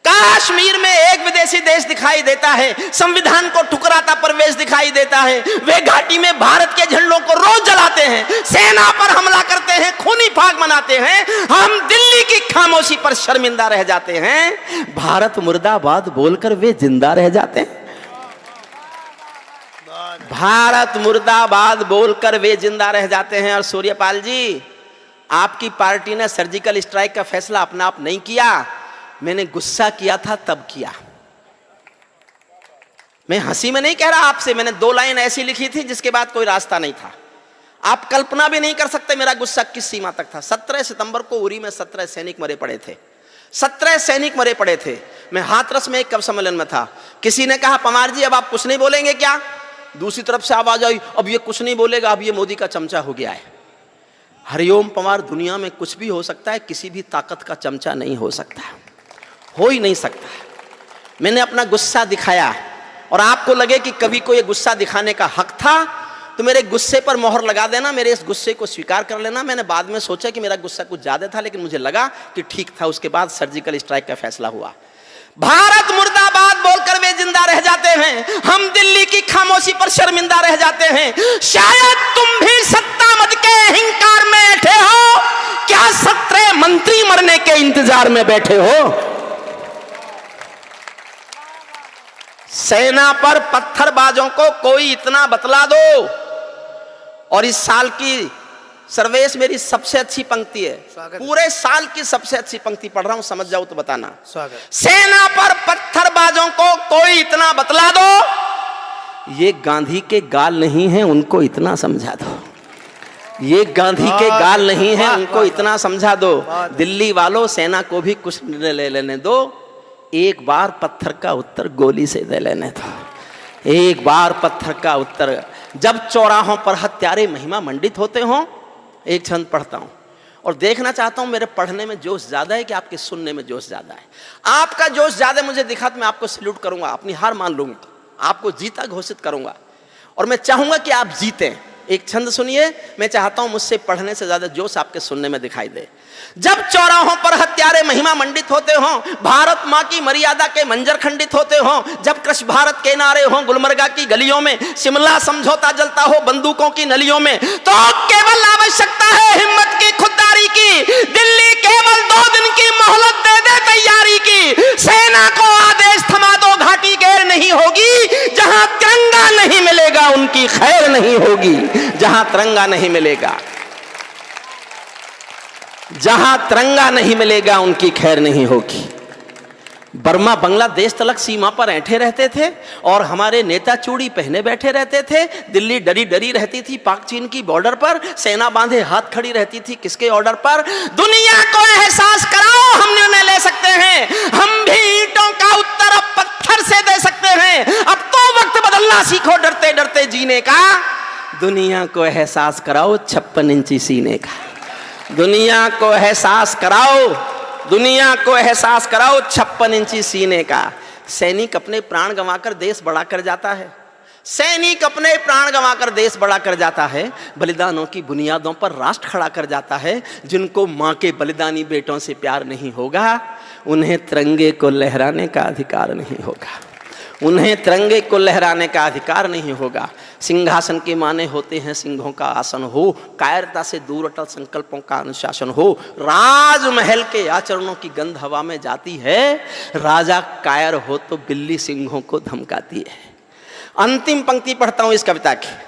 कश्मीर में एक विदेशी देश दिखाई देता है, संविधान को ठुकराता प्रवेश दिखाई देता है। वे घाटी में भारत के झंडों को रोज जलाते हैं, सेना पर हमला करते हैं, खूनी फाग मनाते हैं। हम दिल्ली की खामोशी पर शर्मिंदा रह जाते हैं, भारत मुर्दाबाद बोलकर वे जिंदा रह जाते हैं। भारत मुर्दाबाद बोलकर वे जिंदा रह जाते हैं। और सूर्यपाल जी, आपकी पार्टी ने सर्जिकल स्ट्राइक का फैसला अपना आप नहीं किया, मैंने गुस्सा किया था तब किया। मैं हंसी में नहीं कह रहा आपसे, मैंने 2 लाइन ऐसी लिखी थी जिसके बाद कोई रास्ता नहीं था। आप कल्पना भी नहीं कर सकते मेरा गुस्सा किस सीमा तक था। 17 सितंबर को उरी में 17 सैनिक मरे पड़े थे, 17 सैनिक मरे पड़े थे। मैं हाथरस में एक कवि सम्मेलन में था, किसी ने कहा पवार जी अब आप कुछ नहीं बोलेंगे क्या? दूसरी तरफ से आवाज आई, अब ये कुछ नहीं बोलेगा, अब ये मोदी का चमचा हो गया है। हरिओम पवार, दुनिया में कुछ भी हो सकता है, किसी भी ताकत का चमचा नहीं हो सकता, हो ही नहीं सकता। मैंने अपना गुस्सा दिखाया, और आपको लगे कि कवि को ये गुस्सा दिखाने का हक था, तो मेरे गुस्से पर मोहर लगा देना, मेरे इस गुस्से को स्वीकार कर लेना। मैंने बाद में सोचा कि मेरा गुस्सा कुछ ज्यादा था, लेकिन मुझे लगा कि ठीक था। उसके बाद सर्जिकल स्ट्राइक का फैसला हुआ। भारत मुर्दाबाद बोलकर वे जिंदा रह जाते हैं, हम दिल्ली की खामोशी पर शर्मिंदा रह जाते हैं। शायद तुम भी सत्ता मद के अहंकार में बैठे हो, क्या 17 मंत्री मरने के इंतजार में बैठे हो? सेना पर पत्थरबाजों को कोई इतना बतला दो। और इस साल की सर्वेश मेरी सबसे अच्छी पंक्ति है, पूरे साल की सबसे अच्छी पंक्ति पढ़ रहा हूं, समझ जाओ तो बताना। स्वागत। सेना पर पत्थरबाजों को कोई इतना बतला दो, ये गांधी के गाल नहीं है, उनको इतना समझा दो। ये गांधी के गाल नहीं है, उनको इतना समझा दो। दिल्ली वालों, सेना को भी कुछ निर्णय ले लेने दो। एक बार पत्थर का उत्तर गोली से दे लेने दो। एक बार पत्थर का उत्तर। जब चौराहों पर हत्यारे महिमा मंडित होते हों, एक छंद पढ़ता हूं और देखना चाहता हूं मेरे पढ़ने में जोश ज्यादा है कि आपके सुनने में जोश ज्यादा है। आपका जोश ज्यादा मुझे दिखा तो मैं आपको सल्यूट करूंगा, अपनी हार मान लूंगा, आपको जीता घोषित करूंगा और मैं चाहूंगा कि आप जीतें। एक छंद सुनिए, मैं चाहता हूं मुझसे पढ़ने से ज्यादा जोश आपके सुनने में दिखाई दे। जब चौराहों पर हत्यारे महिमा मंडित होते हों, भारत मां की मर्यादा के मंजर खंडित होते हों, जब कृष्ण भारत के नारे हों गुलमर्गा की गलियों में, शिमला समझौता जलता हो बंदूकों की नलियों में, तो केवल आवश्यकता है हिम्मत की, खुददारी की। दिल्ली केवल 2 दिन की मोहलत दे दे तैयारी की। सेना को आदेश थमा दो, घाटी गैर नहीं होगी। जहां तिरंगा नहीं मिलेगा उनकी खैर नहीं होगी। जहां तिरंगा नहीं मिलेगा, जहां तिरंगा नहीं मिलेगा उनकी खैर नहीं होगी। बर्मा बांग्लादेश तलक सीमा पर ऐंठे रहते थे और हमारे नेता चूड़ी पहने बैठे रहते थे। दिल्ली डरी डरी रहती थी पाक चीन की बॉर्डर पर, सेना बांधे हाथ खड़ी रहती थी किसके ऑर्डर पर? दुनिया को एहसास कराओ हम निर्णय ले सकते हैं, हम भी ईंटों का उत्तर अब पत्थर से दे सकते हैं। अब तो वक्त बदलना सीखो डरते डरते जीने का। दुनिया को एहसास कराओ 56 इंची सीने का। दुनिया को एहसास कराओ, दुनिया को एहसास कराओ 56 इंची सीने का। सैनिक अपने प्राण गंवाकर देश बड़ा कर जाता है। सैनिक अपने प्राण गंवाकर देश बड़ा कर जाता है। बलिदानों की बुनियादों पर राष्ट्र खड़ा कर जाता है। जिनको मां के बलिदानी बेटों से प्यार नहीं होगा, उन्हें तिरंगे को लहराने का अधिकार नहीं होगा। उन्हें तिरंगे को लहराने का अधिकार नहीं होगा। सिंहासन के माने होते हैं सिंहों का आसन हो, कायरता से दूर अटल संकल्पों का अनुशासन हो। राजमहल के आचरणों की गंध हवा में जाती है, राजा कायर हो तो बिल्ली सिंहों को धमकाती है। अंतिम पंक्ति पढ़ता हूं इस कविता की।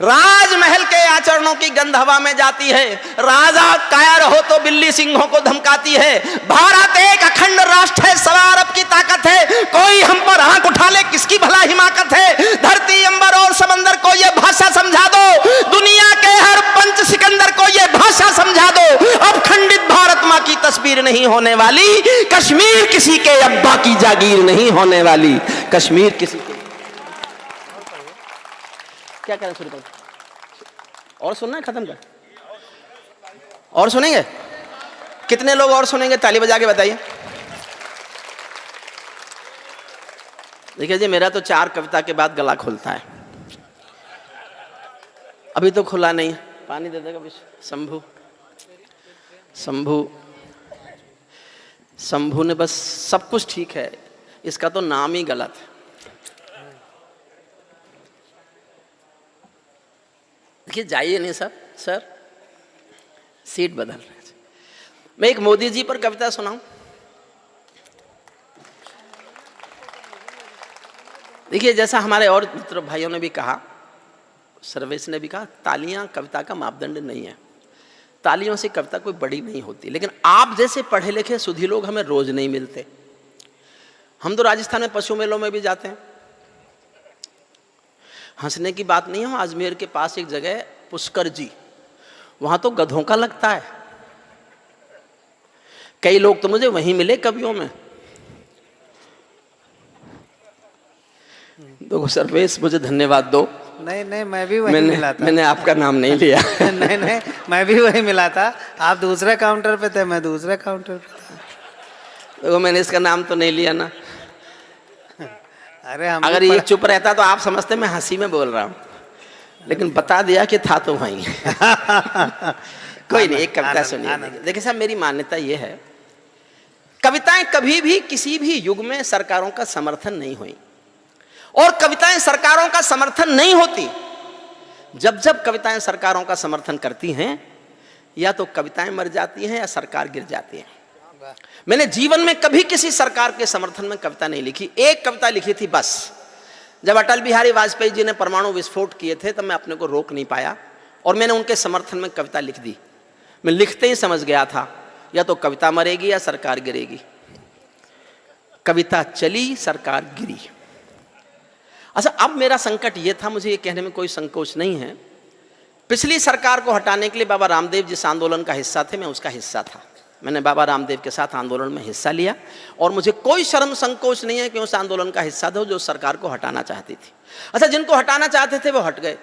राजमहल के आचरणों की गंध हवा में जाती है, राजा कायर हो तो बिल्ली सिंहों को धमकाती है। भारत एक अखंड राष्ट्र है, सवा अरब की ताकत है। कोई हम पर आंख उठा ले किसकी भला हिमाकत है। धरती अंबर और समंदर को ये भाषा समझा दो, दुनिया के हर पंच सिकंदर को ये भाषा समझा दो। अब खंडित भारत मां की तस्वीर नहीं होने वाली, कश्मीर किसी के अब्बा की जागीर नहीं होने वाली। कश्मीर किसी के क्या करें, शुरू कर और सुनना है, खत्म कर और सुनेंगे? कितने लोग और सुनेंगे? ताली बजा के बताइए। देखिए जी, मेरा तो 4 कविता के बाद गला खुलता है, अभी तो खुला नहीं। पानी दे देगा शंभू? शंभू शंभू ने बस, सब कुछ ठीक है, इसका तो नाम ही गलत है। देखिए जाइए नहीं सर, सर सीट बदल रहे हैं। मैं एक मोदी जी पर कविता सुनाऊं। देखिए जैसा हमारे और मित्र भाइयों ने भी कहा, सर्वेश ने भी कहा, तालियां कविता का मापदंड नहीं है। तालियों से कविता कोई बड़ी नहीं होती, लेकिन आप जैसे पढ़े लिखे सुधी लोग हमें रोज नहीं मिलते। हम तो राजस्थान में पशु मेलों में भी जाते हैं। हंसने की बात नहीं है, अजमेर के पास एक जगह है पुष्कर जी, वहां तो गधों का लगता है। कई लोग तो मुझे वहीं मिले कवियों में। तो सर्वेश मुझे धन्यवाद दो। नहीं नहीं, मैं भी वहीं मिला था। मैंने आपका नाम नहीं लिया। नहीं नहीं, मैं भी वहीं मिला था। आप दूसरे काउंटर पे थे, मैं दूसरे काउंटर पे था। तो मैंने इसका नाम तो नहीं लिया ना। अरे हम अगर ये चुप रहता तो आप समझते मैं हंसी में बोल रहा हूँ। लेकिन बता दिया कि था तो वहीं। कोई नहीं, एक कविता आनंद, सुनिए। आनंद। देखिए साहब, मेरी मान्यता ये है, कविताएं कभी भी किसी भी युग में सरकारों का समर्थन नहीं हुई, और कविताएं सरकारों का समर्थन नहीं होती। जब जब कविताएं सरकारों का समर्थन करती हैं, या तो कविताएं मर जाती हैं या सरकार गिर जाती है। मैंने जीवन में कभी किसी सरकार के समर्थन में कविता नहीं लिखी। एक कविता लिखी थी बस, जब अटल बिहारी वाजपेयी जी ने परमाणु विस्फोट किए थे, तब मैं अपने को रोक नहीं पाया और मैंने उनके समर्थन में कविता लिख दी। मैं लिखते ही समझ गया था, या तो कविता मरेगी या सरकार गिरेगी। कविता चली, सरकार गिरी। अच्छा, अब मेरा संकट ये था, मुझे ये कहने में कोई संकोच नहीं है, पिछली सरकार को हटाने के लिए बाबा रामदेव जिस आंदोलन का हिस्सा थे, मैं उसका हिस्सा था। मैंने बाबा रामदेव के साथ आंदोलन में हिस्सा लिया और मुझे कोई शर्म संकोच नहीं है कि उस आंदोलन का हिस्सा था जो सरकार को हटाना चाहती थी। अच्छा, जिनको हटाना चाहते थे वो हट गए,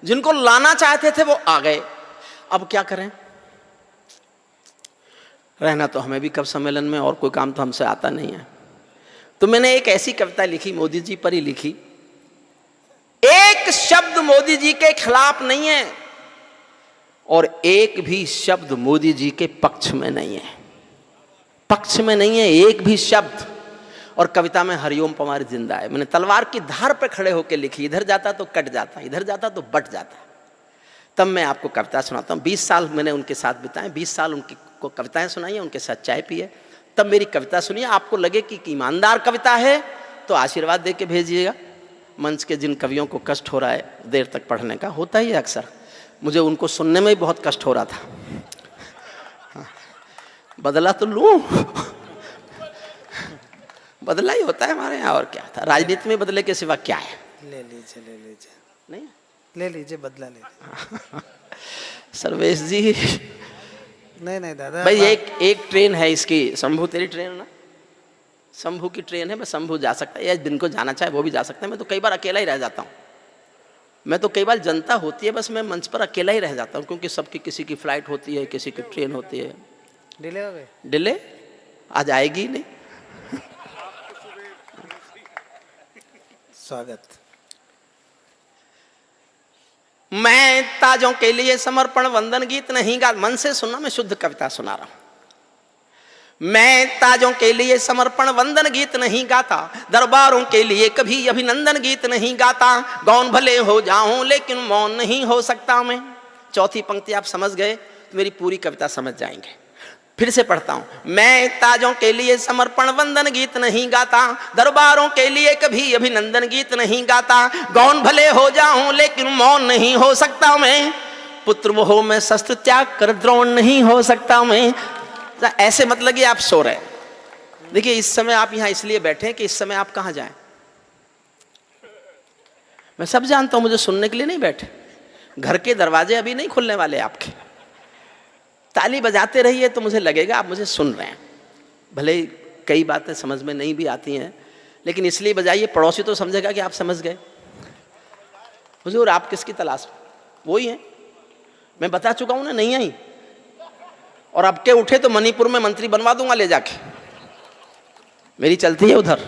जिनको लाना चाहते थे वो आ गए। अब क्या करें? रहना तो हमें भी कब सम्मेलन में, और कोई काम तो हमसे आता नहीं है। तो मैंने एक ऐसी कविता लिखी, मोदी जी पर ही लिखी। एक शब्द मोदी जी के खिलाफ नहीं है और एक भी शब्द मोदी जी के पक्ष में नहीं है। पक्ष में नहीं है एक भी शब्द। और कविता में हरिओम पवार जिंदा है। मैंने तलवार की धार पर खड़े होकर लिखी, इधर जाता तो कट जाता, इधर जाता तो बट जाता। तब मैं आपको कविता सुनाता हूँ। 20 साल मैंने उनके साथ बिताए, 20 साल उनकी को कविताएं सुनाई, उनके साथ चाय पिए, तब मेरी कविता सुनिए। आपको लगे कि ईमानदार कविता है तो आशीर्वाद दे के भेजिएगा। मंच के जिन कवियों को कष्ट हो रहा है देर तक पढ़ने का, होता ही है अक्सर, मुझे उनको सुनने में भी बहुत कष्ट हो रहा था। बदला तो लूं, बदला ही होता है हमारे यहाँ, और क्या था। राजनीति में बदले के सिवा क्या है? ले लीजिए, ले लीजिए, नहीं ले लीजिए, बदला ले लीजिए। सर्वेश जी, नहीं नहीं दादा भाई एक ट्रेन है इसकी, शंभू तेरी ट्रेन है ना, शंभू की ट्रेन है, मैं शंभू जा सकता है, या दिन को जाना चाहे वो भी जा सकता है। मैं तो कई बार अकेला ही रह जाता हूँ। मैं तो कई बार जनता होती है, बस मैं मंच पर अकेला ही रह जाता हूँ, क्योंकि सबकी, किसी की फ्लाइट होती है, किसी की ट्रेन होती है। डिले हो गए? डिले आज आएगी नहीं। स्वागत। मैं ताजों के लिए समर्पण वंदन गीत नहीं गा, मन से सुनना, मैं शुद्ध कविता सुना रहा हूं। मैं ताजों के लिए समर्पण वंदन गीत नहीं गाता, दरबारों के लिए कभी अभिनंदन गीत नहीं गाता। गौन भले हो जाऊं लेकिन मौन नहीं हो सकता मैं। चौथी पंक्ति आप समझ गए तो मेरी पूरी कविता समझ जाएंगे। फिर से पढ़ता हूं। मैं ताजों के लिए समर्पण वंदन गीत नहीं गाता, दरबारों के लिए कभी अभिनंदन गीत नहीं गाता। गौन भले हो जाऊं लेकिन मौन नहीं हो सकता मैं। पुत्र मोह में शस्त्र त्याग कर द्रोण नहीं हो सकता मैं। ऐसे मत लगे आप सो रहे। देखिए, इस समय आप यहां इसलिए बैठे कि इस समय आप कहां जाएं। मैं सब जानता हूं, मुझे सुनने के लिए नहीं बैठे। घर के दरवाजे अभी नहीं खुलने वाले आपके। ताली बजाते रहिए तो मुझे लगेगा आप मुझे सुन रहे हैं। भले कई बातें समझ में नहीं भी आती हैं, लेकिन इसलिए बजाइए, पड़ोसी तो समझेगा कि आप समझ गए। हुजूर आप किसकी तलाश में? वही है, मैं बता चुका हूं ना, नहीं आई। और अब के उठे तो मणिपुर में मंत्री बनवा दूंगा ले जाके, मेरी चलती है उधर।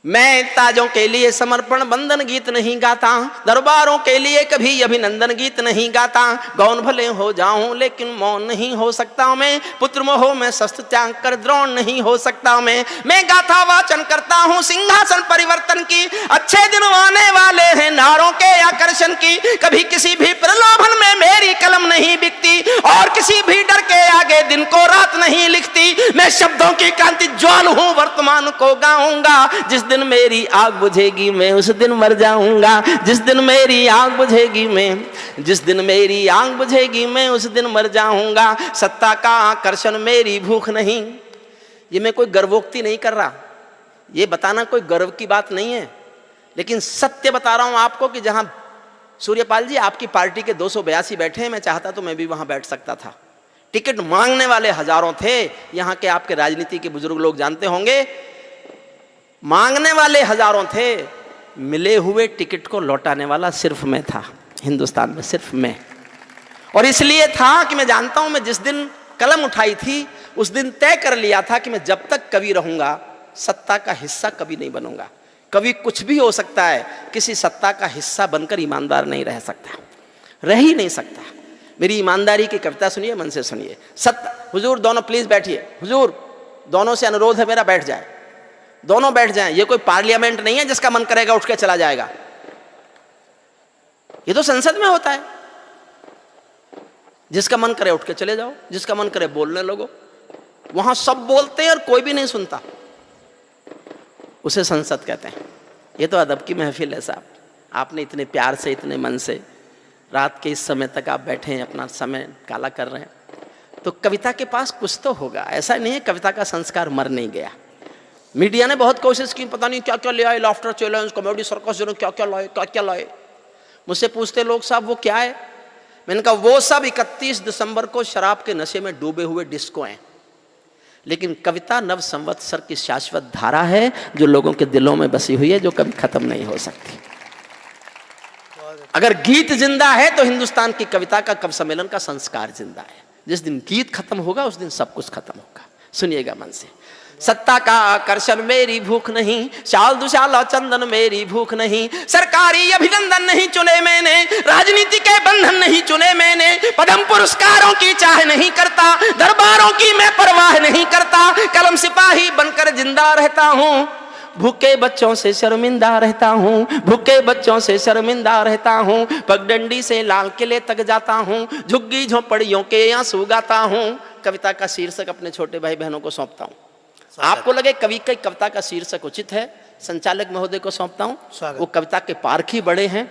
मैं ताजों के लिए समर्पण वंदन गीत नहीं गाता, दरबारों के लिए कभी अभिनंदन गीत नहीं गाता। गौन भले हो जाऊं लेकिन मौन नहीं हो सकता मैं। पुत्र मोह में शस्त्र त्याग कर द्रोण नहीं हो सकता मैं गाथा वाचन करता हूं सिंहासन परिवर्तन की। अच्छे दिन आने वाले हैं नारों के आकर्षण की। कभी किसी भी प्रलोभन में मेरी कलम नहीं बिकती, और किसी भी डर के आगे दिन को रात नहीं लिखती। मैं शब्दों की कांति ज्वाल हूं, वर्तमान को गाऊंगा। जिस दिन मेरी आग बुझेगी मैं उस दिन मर जाऊंगा। जिस दिन मेरी आग बुझेगी मैं, जिस दिन मेरी आग बुझेगी मैं उस दिन मर जाऊंगा। सत्ता का आकर्षण मेरी भूख नहीं। ये मैं कोई गर्वोक्ति नहीं कर रहा, ये बताना कोई गर्व की बात नहीं है, लेकिन सत्य बता रहा हूं आपको कि जहां सूर्यपाल जी आपकी पार्टी के 282 बैठे हैं, मैं चाहता तो मैं भी वहां बैठ सकता था। टिकट मांगने वाले हजारों थे। यहां के आपके राजनीति के बुजुर्ग लोग जानते होंगे, मांगने वाले हजारों थे, मिले हुए टिकट को लौटाने वाला सिर्फ मैं था हिंदुस्तान में, सिर्फ मैं। और इसलिए था कि मैं जानता हूं, मैं जिस दिन कलम उठाई थी उस दिन तय कर लिया था कि मैं जब तक कवि रहूंगा सत्ता का हिस्सा कभी नहीं बनूंगा। कवि कुछ भी हो सकता है, किसी सत्ता का हिस्सा बनकर ईमानदार नहीं रह सकता, रह ही नहीं सकता। मेरी ईमानदारी की कविता सुनिए, मन से सुनिए। सत्ता, हुजूर दोनों प्लीज बैठिए, हुजूर दोनों से अनुरोध है मेरा, बैठ जाए, दोनों बैठ जाएं। ये कोई पार्लियामेंट नहीं है जिसका मन करेगा उठ के चला जाएगा, ये तो संसद में होता है। जिसका मन करे उठ के चले जाओ, जिसका मन करे बोलने लगो। वहां सब बोलते हैं और कोई भी नहीं सुनता, उसे संसद कहते हैं। ये तो अदब की महफिल है साहब। आपने इतने प्यार से, इतने मन से रात के इस समय तक आप बैठे हैं, अपना समय काला कर रहे हैं, तो कविता के पास कुछ तो होगा। ऐसा नहीं है कविता का संस्कार मर नहीं गया। मीडिया ने बहुत कोशिश की, पता नहीं क्या क्या ले आए, लाफ्टर चैलेंज, कॉमेडी सर्कस, क्या क्या लाए, क्या क्या लाए। मुझसे पूछते लोग, साहब वो क्या है? मैंने कहा वो सब 31 दिसंबर को शराब के नशे में डूबे हुए डिस्को हैं, लेकिन कविता नव संवत्सर की शाश्वत धारा है जो लोगों के दिलों में बसी हुई है, जो कभी खत्म नहीं हो सकती। अगर गीत जिंदा है तो हिंदुस्तान की कविता का कवि सम्मेलन का संस्कार जिंदा है। जिस दिन गीत खत्म होगा उस दिन सब कुछ खत्म होगा। सुनिएगा मन से। सत्ता का आकर्षण मेरी भूख नहीं, शाल दुशाला चंदन मेरी भूख नहीं, सरकारी अभिनंदन नहीं चुने मैंने, राजनीति के बंधन नहीं चुने मैंने, पद्म पुरस्कारों की चाह नहीं करता, दरबारों की मैं परवाह नहीं करता, कलम सिपाही बनकर जिंदा रहता हूँ, भूखे बच्चों से शर्मिंदा रहता हूँ, भूखे बच्चों से शर्मिंदा रहता हूँ, पगडंडी से लाल किले तक जाता हूँ, झुग्गी झोपड़ियों के आंसू गाता हूँ। कविता का शीर्षक अपने छोटे भाई बहनों को सौंपता हूँ। आपको लगे कवि की कविता का शीर्षक उचित है, संचालक महोदय को सौंपता हूँ। वो कविता के पारखी बड़े हैं।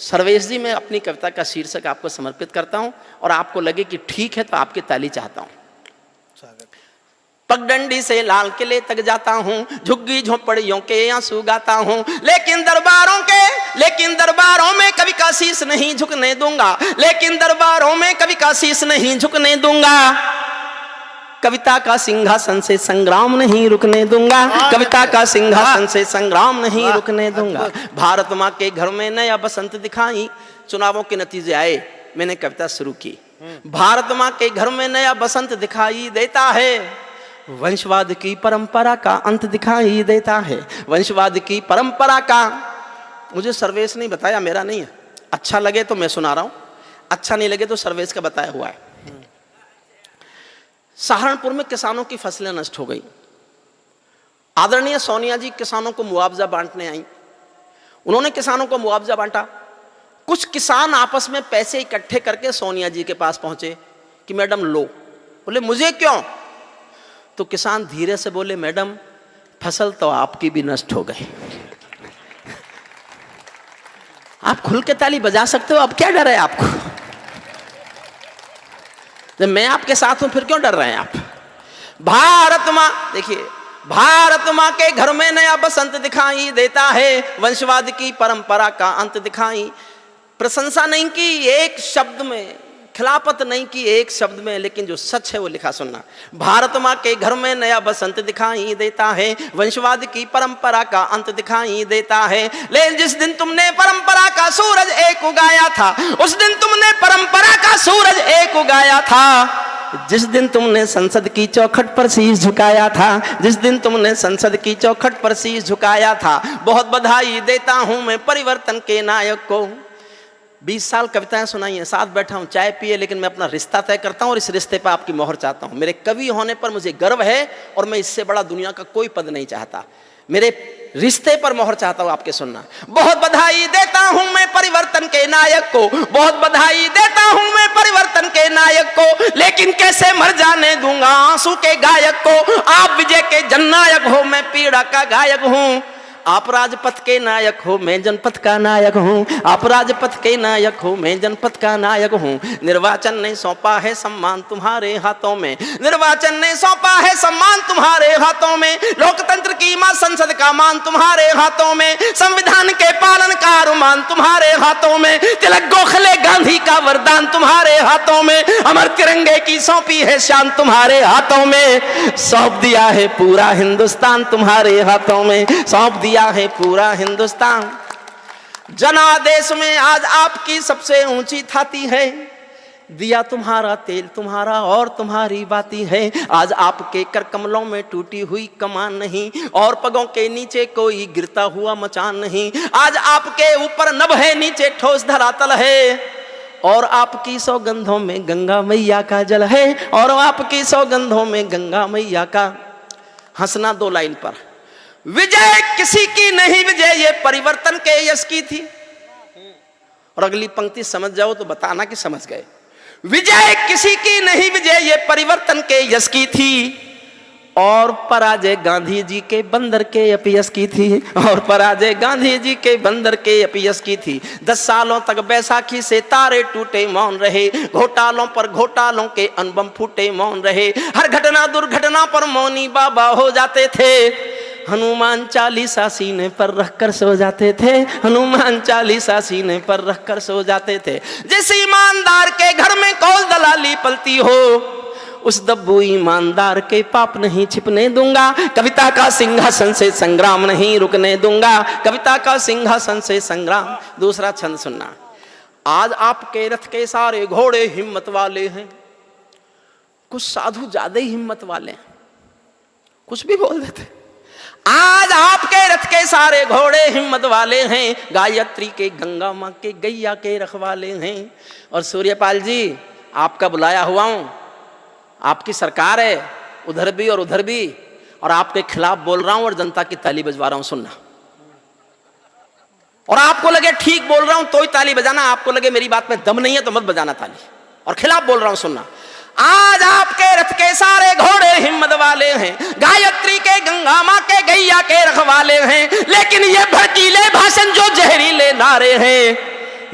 सर्वेश जी, मैं अपनी कविता का शीर्षक आपको समर्पित करता हूँ और आपको लगे कि ठीक है तो आपकी ताली चाहता हूँ। पगडंडी से लाल किले तक जाता हूँ, झुग्गी झोपड़ियों के आंसू गाता हूँ, लेकिन दरबारों में कभी का शीश नहीं झुकने दूंगा, लेकिन दरबारों में कभी का शीश नहीं झुकने दूंगा, कविता का सिंहासन से संग्राम नहीं रुकने दूंगा, कविता का सिंहासन से संग्राम नहीं रुकने दूंगा। भारत माँ के घर में नया बसंत दिखाई, चुनावों के नतीजे आए, मैंने कविता शुरू की। भारत माँ के घर में नया बसंत दिखाई देता है, वंशवाद की परंपरा का अंत दिखाई देता है, वंशवाद की परंपरा का। मुझे सर्वेश नहीं बताया, मेरा नहीं है। अच्छा लगे तो मैं सुना रहा हूं, अच्छा नहीं लगे तो सर्वेश का बताया हुआ है। सहारनपुर में किसानों की फसलें नष्ट हो गई। आदरणीय सोनिया जी किसानों को मुआवजा बांटने आई, उन्होंने किसानों को मुआवजा बांटा। कुछ किसान आपस में पैसे इकट्ठे करके सोनिया जी के पास पहुंचे कि मैडम लो। बोले मुझे क्यों? तो किसान धीरे से बोले, मैडम फसल तो आपकी भी नष्ट हो गई। आप खुल के ताली बजा सकते हो, अब क्या डर है आपको? जब मैं आपके साथ हूं फिर क्यों डर रहे हैं आप? भारत माँ, देखिए, भारत माँ के घर में नया बसंत दिखाई देता है, वंशवाद की परंपरा का अंत दिखाई। प्रशंसा नहीं की एक शब्द में, खिलाफत नहीं की एक शब्द में, लेकिन जो सच है वो लिखा सुनना। भारत माँ के घर में नया बसंत दिखाई देता है, वंशवाद की परंपरा का अंत दिखाई देता है। लेकिन जिस दिन तुमने परंपरा का सूरज एक उगाया था, उस दिन तुमने परंपरा का सूरज एक उगाया था। जिस दिन तुमने संसद की चौखट पर शीश झुकाया था, जिस दिन तुमने संसद की चौखट पर शीश झुकाया था। बहुत बधाई देता हूं मैं परिवर्तन के नायक को। 20 साल कविताएं सुनाई हैं, साथ बैठा हूं, चाय पिए, लेकिन मैं अपना रिश्ता तय करता हूं और इस रिश्ते पर आपकी मोहर चाहता हूं। मेरे कवि होने पर मुझे गर्व है और मैं इससे बड़ा दुनिया का कोई पद नहीं चाहता। मेरे रिश्ते पर मोहर चाहता हूं, आपके सुनना। बहुत बधाई देता हूं मैं परिवर्तन के नायक को, बहुत बधाई देता हूं मैं परिवर्तन के नायक को, लेकिन कैसे मर जाने दूंगा आंसू के गायक को। आप विजय के जननायक हो, मैं पीड़ा का गायक हूं। आप राजपथ के नायक हो, मैं जनपथ का नायक हूँ। आप राजपथ के नायक हो, मैं जनपथ का नायक हूँ। निर्वाचन ने सौंपा है सम्मान तुम्हारे हाथों में, निर्वाचन ने सौंपा है सम्मान तुम्हारे हाथों में। लोकतंत्र की मां संसद का मान तुम्हारे हाथों में, संविधान के पालन का अरमान तुम्हारे हाथों में। तिलक गोखले गांधी का वरदान तुम्हारे हाथों में, अमर तिरंगे की सौंपी है शान तुम्हारे हाथों में। सौंप दिया है पूरा हिंदुस्तान तुम्हारे हाथों में, सौंप दिया है पूरा हिंदुस्तान। जनादेश में आज आपकी सबसे ऊंची थाती है, दिया तुम्हारा तेल तुम्हारा और तुम्हारी बाती है। आज आपके कर कमलों में टूटी हुई कमान नहीं और पगों के नीचे कोई गिरता हुआ मचान नहीं। आज आपके ऊपर नभ है नीचे ठोस धरातल है और आपकी सौगंधों में गंगा मैया का जल है और आपकी सौगंधों में गंगा मैया का। हंसना 2 लाइन पर। विजय किसी की नहीं विजय ये परिवर्तन के यश की थी। और अगली पंक्ति समझ जाओ तो बताना कि समझ गए। विजय किसी की नहीं विजय ये परिवर्तन के यश की थी और पराजय गांधी जी के बंदर के अपयश की थी और पराजय गांधी जी के बंदर के अपयश की थी। 10 सालों तक बैसाखी से तारे टूटे मौन रहे, घोटालों पर घोटालों के अनबम फूटे मौन रहे, हर घटना दुर्घटना पर मौनी बाबा हो जाते थे। हनुमान चालीसा सीने पर रखकर सो जाते थे, हनुमान चालीसा सीने पर रखकर सो जाते थे। जिस ईमानदार के घर में कौल दलाली पलती हो उस दब्बू ईमानदार के पाप नहीं छिपने दूंगा। कविता का सिंहासन से संग्राम नहीं रुकने दूंगा, कविता का सिंहासन से संग्राम। दूसरा छंद सुनना। आज आपके रथ के सारे घोड़े हिम्मत वाले हैं। कुछ साधु ज्यादा ही हिम्मत वाले हैं, कुछ भी बोल देते। आज आपके रथ के सारे घोड़े हिम्मत वाले हैं, गायत्री के गंगा माँ के गैया के रखवाले हैं। और सूर्यपाल जी आपका बुलाया हुआ हूं, आपकी सरकार है उधर भी और उधर भी, और आपके खिलाफ बोल रहा हूं और जनता की ताली बजवा रहा हूं, सुनना। और आपको लगे ठीक बोल रहा हूं तो ही ताली बजाना, आपको लगे मेरी बात में दम नहीं है तो मत बजाना ताली। और खिलाफ बोल रहा हूं, सुनना। आज आपके रथ के सारे घोड़े हिम्मत वाले हैं, गायत्री के गंगा माँ के गैया के रखवाले हैं। लेकिन ये भड़कीले भाषण जो जहरीले नारे हैं,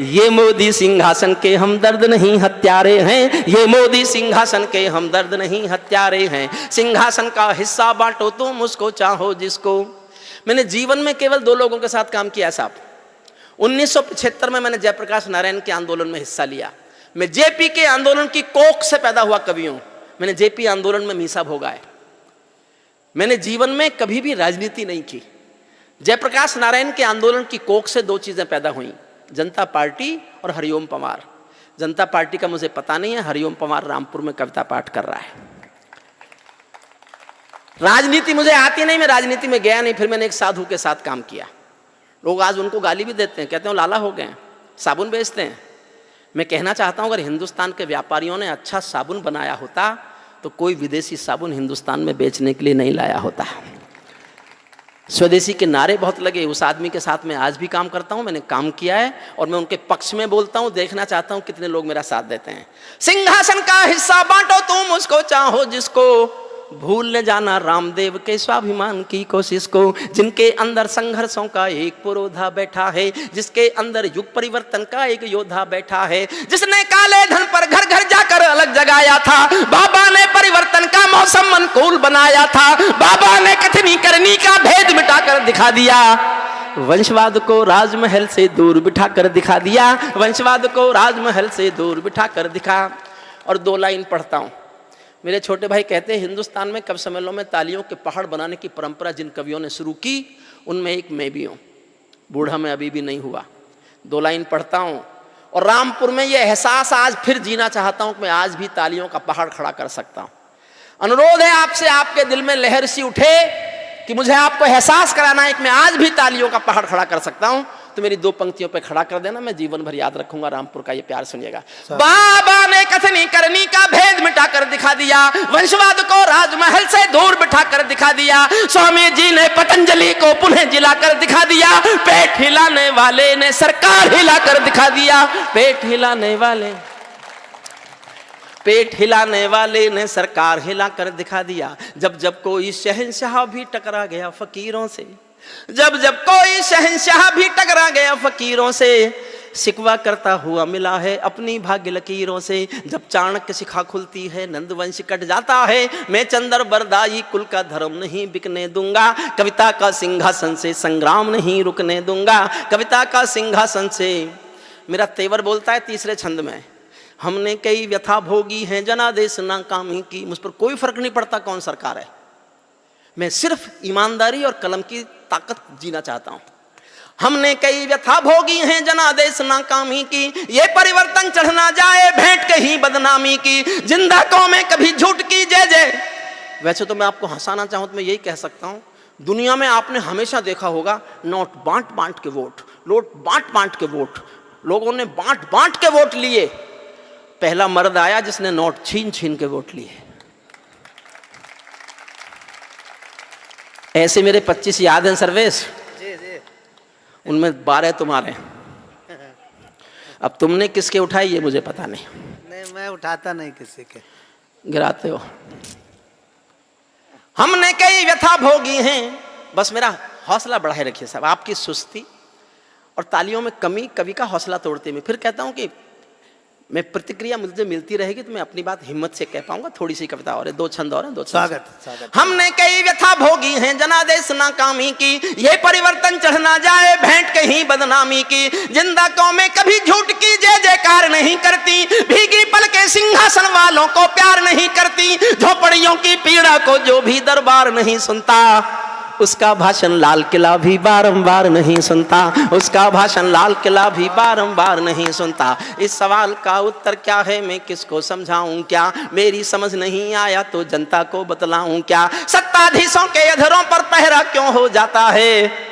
ये मोदी सिंहासन के हमदर्द नहीं हत्यारे हैं, ये मोदी सिंहासन के हमदर्द नहीं हत्यारे हैं। सिंहासन का हिस्सा बांटो तुम उसको चाहो जिसको। मैंने जीवन में केवल 2 लोगों के साथ काम किया साहब। 1975 में मैंने जयप्रकाश नारायण के आंदोलन में हिस्सा लिया। मैं जेपी के आंदोलन की कोख से पैदा हुआ कवि हूं। मैंने जेपी आंदोलन में मीसा भोगा है। मैंने जीवन में कभी भी राजनीति नहीं की। जयप्रकाश नारायण के आंदोलन की कोख से 2 चीजें पैदा हुई, जनता पार्टी और हरिओम पंवार। जनता पार्टी का मुझे पता नहीं है, हरिओम पंवार रामपुर में कविता पाठ कर रहा है। राजनीति मुझे आती नहीं, मैं राजनीति में गया नहीं। फिर मैंने एक साधु के साथ काम किया। लोग आज उनको गाली भी देते हैं, कहते हैं लाला हो गए, साबुन बेचते हैं। मैं कहना चाहता हूं अगर हिंदुस्तान के व्यापारियों ने अच्छा साबुन बनाया होता तो कोई विदेशी साबुन हिंदुस्तान में बेचने के लिए नहीं लाया होता। स्वदेशी के नारे बहुत लगे। उस आदमी के साथ मैं आज भी काम करता हूं, मैंने काम किया है और मैं उनके पक्ष में बोलता हूं। देखना चाहता हूं कितने लोग मेरा साथ देते हैं। सिंहासन का हिस्सा बांटो तुम उसको चाहो जिसको, भूल न जाना रामदेव के स्वाभिमान की कोशिश को। जिनके अंदर संघर्षों का एक पुरोधा बैठा है, जिसके अंदर युग परिवर्तन का एक योद्धा बैठा है, जिसने काले धन पर घर घर जाकर अलग जगाया था। बाबा ने परिवर्तन का मौसम अनुकूल बनाया था। बाबा ने कथनी करनी का भेद मिटाकर दिखा दिया। वंशवाद को राजमहल से दूर बिठाकर दिखा दिया। वंशवाद को राजमहल से दूर बिठाकर दिखा। और 2 लाइन पढ़ता हूं। मेरे छोटे भाई कहते हैं हिंदुस्तान में कवि सम्मेलनों में तालियों के पहाड़ बनाने की परंपरा जिन कवियों ने शुरू की उनमें एक मैं भी हूँ। बूढ़ा मैं अभी भी नहीं हुआ। 2 लाइन पढ़ता हूँ। और रामपुर में ये एहसास आज फिर जीना चाहता हूँ कि मैं आज भी तालियों का पहाड़ खड़ा कर सकता हूँ। अनुरोध है आपसे, आपके दिल में लहर सी उठे कि मुझे आपको एहसास कराना है कि मैं आज भी तालियों का पहाड़ खड़ा कर सकता हूँ, तो मेरी 2 पंक्तियों पे खड़ा कर देना, मैं जीवन भर याद रखूंगा। रामपुर का ये प्यार सुनिएगा। बाबा ने कथनी करनी का भेद मिटाकर दिखा दिया। वंशवाद को राजमहल से दूर बिठाकर दिखा दिया। स्वामी जी ने पतंजलि को पुनः जिलाकर दिखा दिया। पेट हिलाने वाले ने सरकार हिलाकर दिखा दिया। पेट हिलाने वाले ने सरकार हिलाकर दिखा दिया। जब जब कोई शहंशाह भी टकरा गया फकीरों से, जब जब कोई शहंशाह भी टकरा गया फकीरों से, शिकवा करता हुआ मिला है अपनी भाग्य लकीरों से। जब चाणक्य शिखा खुलती है नंदवंश कट जाता है। मैं चंद्र बरदाई कुल का धर्म नहीं बिकने दूंगा। कविता का सिंहासन से संग्राम नहीं रुकने दूंगा। कविता का सिंहासन से। मेरा तेवर बोलता है 3रे छंद में, हमने कई व्यथा भोगी हैं जनादेश नाकामी की। मुझ पर कोई फर्क नहीं पड़ता कौन सरकार है, मैं सिर्फ ईमानदारी और कलम की ताकत जीना चाहता हूं। हमने कई व्यथा भोगी हैं जनादेश नाकामी की, ये परिवर्तन चढ़ना जाए भेंट कहीं बदनामी की, जिंदा कौमें कभी झूठ की जय जय। वैसे तो मैं आपको हंसाना चाहूं तो मैं यही कह सकता हूं, दुनिया में आपने हमेशा देखा होगा नोट बांट बांट के वोट, नोट बांट बांट के वोट, लोगों ने बांट बांट के वोट लिए। पहला मर्द आया जिसने नोट छीन छीन के वोट लिए। ऐसे मेरे 25 याद हैं सर्वेश, उनमें 12 तुम्हारे। अब तुमने किसके उठाई ये मुझे पता नहीं। नहीं, मैं उठाता नहीं किसी के, गिराते हो। हमने कई व्यथा भोगी हैं, बस मेरा हौसला बढ़ाए रखिए साहब। आपकी सुस्ती और तालियों में कमी कवि का हौसला तोड़ते। मैं फिर कहता हूं कि मैं प्रतिक्रिया मुझे मिलती रहेगी तो मैं अपनी बात हिम्मत से कह पाऊंगा। थोड़ी सी कविता और है, 2 छंद और हैं, 2 स्वागत। हमने कई व्यथा भोगी हैं जनादेश नाकामी की, ये परिवर्तन चढ़ना जाए भेंट कहीं बदनामी की, जिंदा कौमें कभी झूठ की जय जयकार नहीं करती, भीगी पल के सिंहासन वालों को प्यार नहीं करती, झोपड़ियों की पीड़ा को जो भी दरबार नहीं सुनता, उसका भाषण लाल किला भी बारंबार नहीं सुनता, उसका भाषण लाल किला भी बारंबार नहीं सुनता। इस सवाल का उत्तर क्या है मैं किसको समझाऊं क्या, मेरी समझ नहीं आया तो जनता को बतलाऊं क्या, सत्ताधीशों के अधरों पर पहरा क्यों हो जाता है,